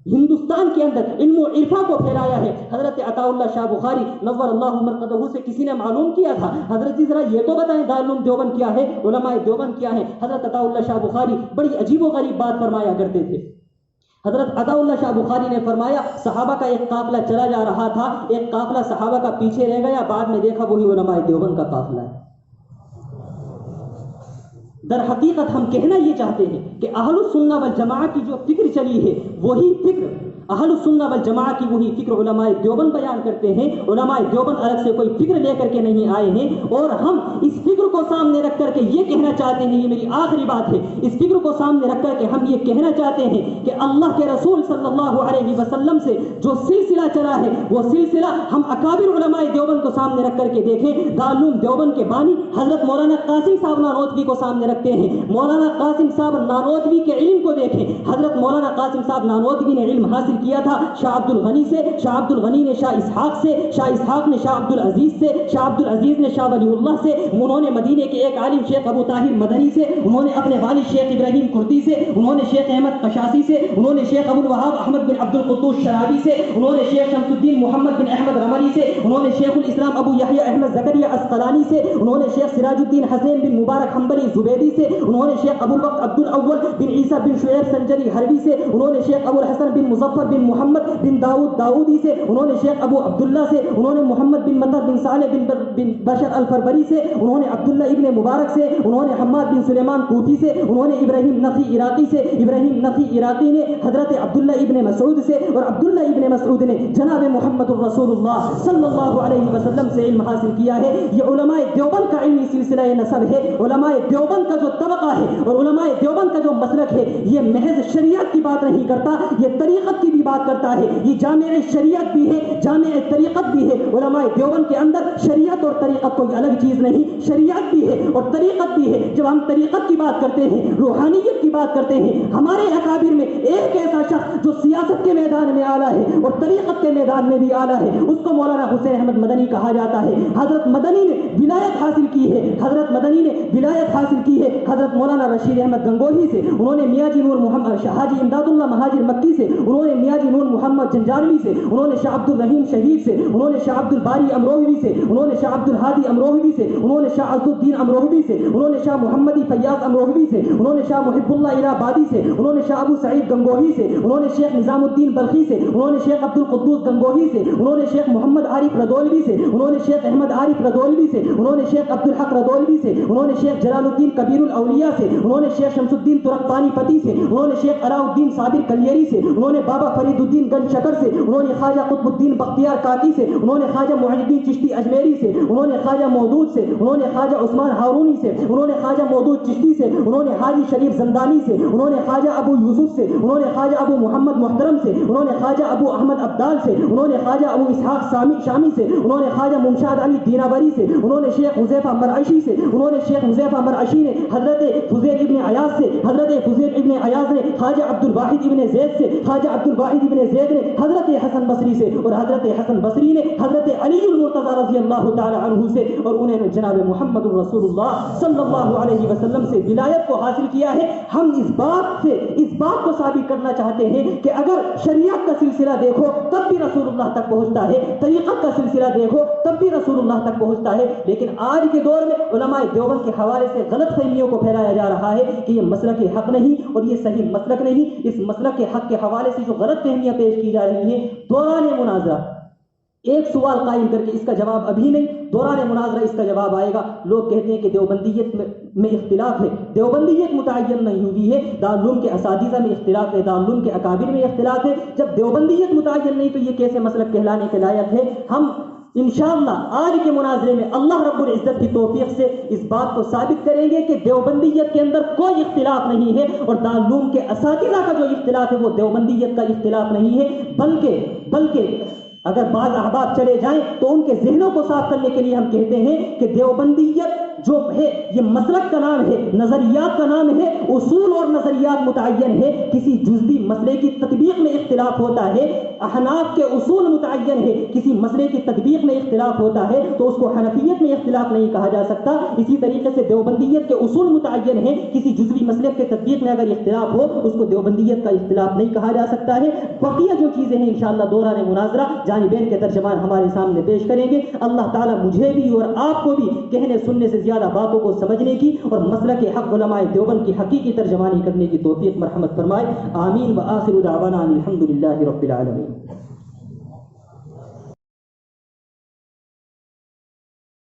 ہندوستان کے اندر علم و عرفا کو پھیلایا ہے. حضرت عطا اللہ شاہ بخاری نور اللہ مرقدہ سے کسی نے معلوم کیا تھا، حضرت جی ذرا یہ تو بتائیں دارالعلوم دیوبند کیا ہے، علماء دیوبند کیا ہے. حضرت عطا اللہ شاہ بخاری بڑی عجیب و غریب بات فرمایا کرتے تھے. حضرت عطا اللہ شاہ بخاری نے فرمایا صحابہ کا ایک قافلہ چلا جا رہا تھا، ایک قافلہ صحابہ کا پیچھے رہ گیا، بعد میں دیکھا وہی علماء دیوبند کا قافلہ ہے. در حقیقت ہم کہنا یہ چاہتے ہیں کہ اہل السنہ والجماعہ کی جو فکر چلی ہے وہی فکر اہل السنہ والجماعہ کی وہی فکر علماء دیوبند بیان کرتے ہیں. علماء دیوبند الگ سے کوئی فکر لے کر کے نہیں آئے ہیں، اور ہم اس فکر کو سامنے رکھ کر کے یہ کہنا چاہتے ہیں، یہ میری آخری بات ہے، اس فکر کو سامنے رکھ کر کے ہم یہ کہنا چاہتے ہیں کہ اللہ کے رسول صلی اللہ علیہ وسلم سے جو سلسلہ چلا ہے وہ سلسلہ ہم اکابر علماء دیوبند کو سامنے رکھ کر کے دیکھیں. دارالعلوم دیوبند کے بانی حضرت مولانا قاسم صاحب نانوتوی کو سامنے رکھتے ہیں. مولانا قاسم صاحب نانوتوی کے علم کو دیکھیں. حضرت مولانا قاسم صاحب نانوتوی نے علم حاصل کیا تھا شاہ عبد الغنی سے، شاہ عبد الغنی نے شاہ اسحاق سے، شاہ اسحاق نے شاہ عبد العزیز سے، شاہ عبد العزیز نے شاہ ولی اللہ سے، انہوں نے مدینے کے ایک عالم شیخ ابو طاہر مدنی سے، انہوں نے اپنے والد شیخ ابراہیم کرتی سے، انہوں نے شیخ احمد قشاسی سے، انہوں نے شیخ ابو الوہاب احمد بن عبد القدوس شرابی سے، انہوں نے شیخ شمس الدین محمد بن احمد رملی سے، انہوں نے شیخ الاسلام ابو یحییٰ احمد زکریا اسقلانی سے، انہوں نے شیخ سراج الدین حسین بن مبارک حنبلی زبیدی سے، انہوں نے شیخ ابو الوقت عبد الاول بن عیسیٰ بن شعیب سنجری حربی سے، انہوں نے شیخ ابو الحسن بن مظفر بن محمد بن داؤدی سے، انہوں نے شیخ ابو عبداللہ سے، انہوں نے محمد بن مطر بن صالح بن بشر الفربری سے، انہوں نے عبداللہ ابن مبارک سے، انہوں نے حماد بن سلیمان کوفی سے، انہوں نے ابراہیم نخی عراقی سے. ابراہیم نخی عراقی نے حضرت عبداللہ ابن مسعود سے، اور عبداللہ ابن مسعود نے جناب محمد الرسول اللہ صلی اللہ علیہ وسلم سے علم حاصل کیا ہے. یہ علماء دیوبند کا علمی سلسلہ نسب ہے. علماء دیوبند کا جو طبقہ ہے اور علماء دیوبند کا جو مسلک ہے یہ محض شریعت کی بات نہیں کرتا، یہ طریقت کی بھی بات کرتا ہے. یہ جامع شریعت بھی ہے، جامع طریقت بھی ہے. علماء دیوبند کے اندر شریعت اور طریقت کوئی الگ چیز نہیں، شریعت بھی ہے اور طریقت بھی ہے. جب ہم طریقت کی بات کرتے ہیں، روحانیت کی بات کرتے ہیں، ہمارے اکابر میں ایک ایسا شخص جو سیاست کے میدان میں اعلیٰ ہے اور طریقت کے میدان میں بھی اعلیٰ ہے، اس کو مولانا حسین احمد مدنی کہا جاتا ہے. حضرت مدنی نے ولایت حاصل کی ہے، حضرت مدنی نے ولایت حاصل کی ہے حضرت مولانا رشید احمد گنگوہی سے. انہوں نے میاں جی نور محمد حاجی امداد اللہ مہاجر مکی سے، انہوں نے میاں جی نور محمد جنجاروی سے، انہوں نے شاہ عبد الرحیم شہید سے، انہوں نے شاہ عبد الباری امروہوی سے، انہوں نے شاہ عبد الہادی امروہوی سے، انہوں نے شاہ عبد الدین امروہوی سے، انہوں نے شاہ محمدی فیاض امروہوی سے، انہوں نے شاہ محب اللہ الہ آبادی سے، انہوں نے شاہ ابو سعید گنگوہی سے، انہوں نے شیخ نظام الدین بلخی سے، انہوں نے شیخ عبد القدوس گنگوہی سے، انہوں نے شیخ محمد عارف ردولوی سے، انہوں نے شیخ احمد عارف ردولوی سے، انہوں نے شیخ عبد الحق ردولوی سے، انہوں نے شیخ جلال الدین کبیر الاولیاء سے، انہوں نے شیخ شمس الدین ترک پانی پتی سے، انہوں نے شیخ علاء الدین صابر کلیری سے، انہوں نے بابا فرید الدین گنج شکر سے، انہوں نے خواجہ قطب الدین بختیار کاکی سے، انہوں نے خواجہ معین الدین چشتی اجمیری سے، انہوں نے خواجہ مودود سے، انہوں نے خواجہ عثمان ہارونی سے، انہوں نے خواجہ مودود چشتی سے، انہوں نے حاجی شریف زندانی سے، انہوں نے خواجہ ابو یوسف سے، انہوں نے خواجہ ابو محمد محترم سے، انہوں نے خواجہ ابو احمد عبدال سے، انہوں نے خواجہ ابو اسحاق شامی سے، انہوں نے خواجہ ممشاد علی دینابری سے، انہوں نے شیخ حذیفہ مرعشی سے، انہوں نے شیخ حذیفہ مرعشی نے حضرت فضیل ابن عیاض سے، حضرت فضیل ابن عیاض نے خواجہ عبد الواحد ابن زید سے، خواجہ عبد الواحد ابن زید نے حضرت حسن بصری سے، اور حضرت حسن بصری نے حضرت علی المرتضی رضی اللہ تعالی عنہ سے، اور انہوں نے جناب محمد الرسول اللہ صلی اللہ علیہ وسلم سے ولایت کو حاصل کیا ہے. ہم اس بات کو ثابت کرنا چاہتے ہیں کہ اگر شریعت کا سلسلہ دیکھو تب بھی رسول اللہ تک پہنچتا ہے، طریقت کا سلسلہ دیکھو تب بھی رسول اللہ تک پہنچتا ہے. لیکن آج کے دور میں علماء دیوبند کے حوالے سے غلط فہمیوں کو پھیلایا جا رہا ہے کہ یہ مسلک حق نہیں اور یہ صحیح مسلک نہیں. اس مسلک کے حق کے حوالے سے جو غلط فہمیاں پیش کی جا رہی ہیں، دوران مناظرہ ایک سوال قائم کر کے اس کا جواب ابھی نہیں، دوران مناظرہ اس کا جواب آئے گا. لوگ کہتے ہیں کہ دیوبندیت میں اختلاف ہے، دیوبندیت متعین نہیں ہوئی ہے، دارالعلوم کے اساتذہ میں اختلاف ہے، دارالعلوم کے اکابر میں اختلاف ہے. جب دیوبندیت متعین نہیں تو یہ کیسے مسلک کہلانے کے لائق ہے؟ ہم انشاءاللہ آج کے مناظرے میں اللہ رب العزت کی توفیق سے اس بات کو ثابت کریں گے کہ دیوبندیت کے اندر کوئی اختلاف نہیں ہے، اور دارالعلوم کے اساتذہ کا جو اختلاف ہے وہ دیوبندیت کا اختلاف نہیں ہے، بلکہ اگر بعض احباب چلے جائیں تو ان کے ذہنوں کو صاف کرنے کے لیے ہم کہتے ہیں کہ دیوبندیت جو ہے یہ مسلک کا نام ہے، نظریات کا نام ہے، اصول اور نظریات متعین ہے. کسی جزوی مسئلے کی تطبیق میں اختلاف ہوتا ہے، احناف کے اصول متعین ہے، کسی مسئلے کی تطبیق میں اختلاف ہوتا ہے تو اس کو حنفیت میں اختلاف نہیں کہا جا سکتا۔ اسی طریقے سے دیوبندیت کے اصول متعین ہے، کسی جزوی مسئلے کے تطبیق میں اگر اختلاف ہو اس کو دیوبندیت کا اختلاف نہیں کہا جا سکتا ہے۔ بقیہ جو چیزیں ہیں انشاءاللہ دوران مناظرہ جانبین کے ترجمان ہمارے سامنے پیش کریں گے۔ اللہ تعالیٰ مجھے بھی اور آپ کو بھی کہنے سننے سے زیادہ باتوں کو سمجھنے کی اور مسلک حق علماء دیوبند کی حقیقی ترجمانی کرنے کی توفیق مرحمت فرمائے۔ آمین۔ وآخر دعوانا الحمدللہ رب العالمین۔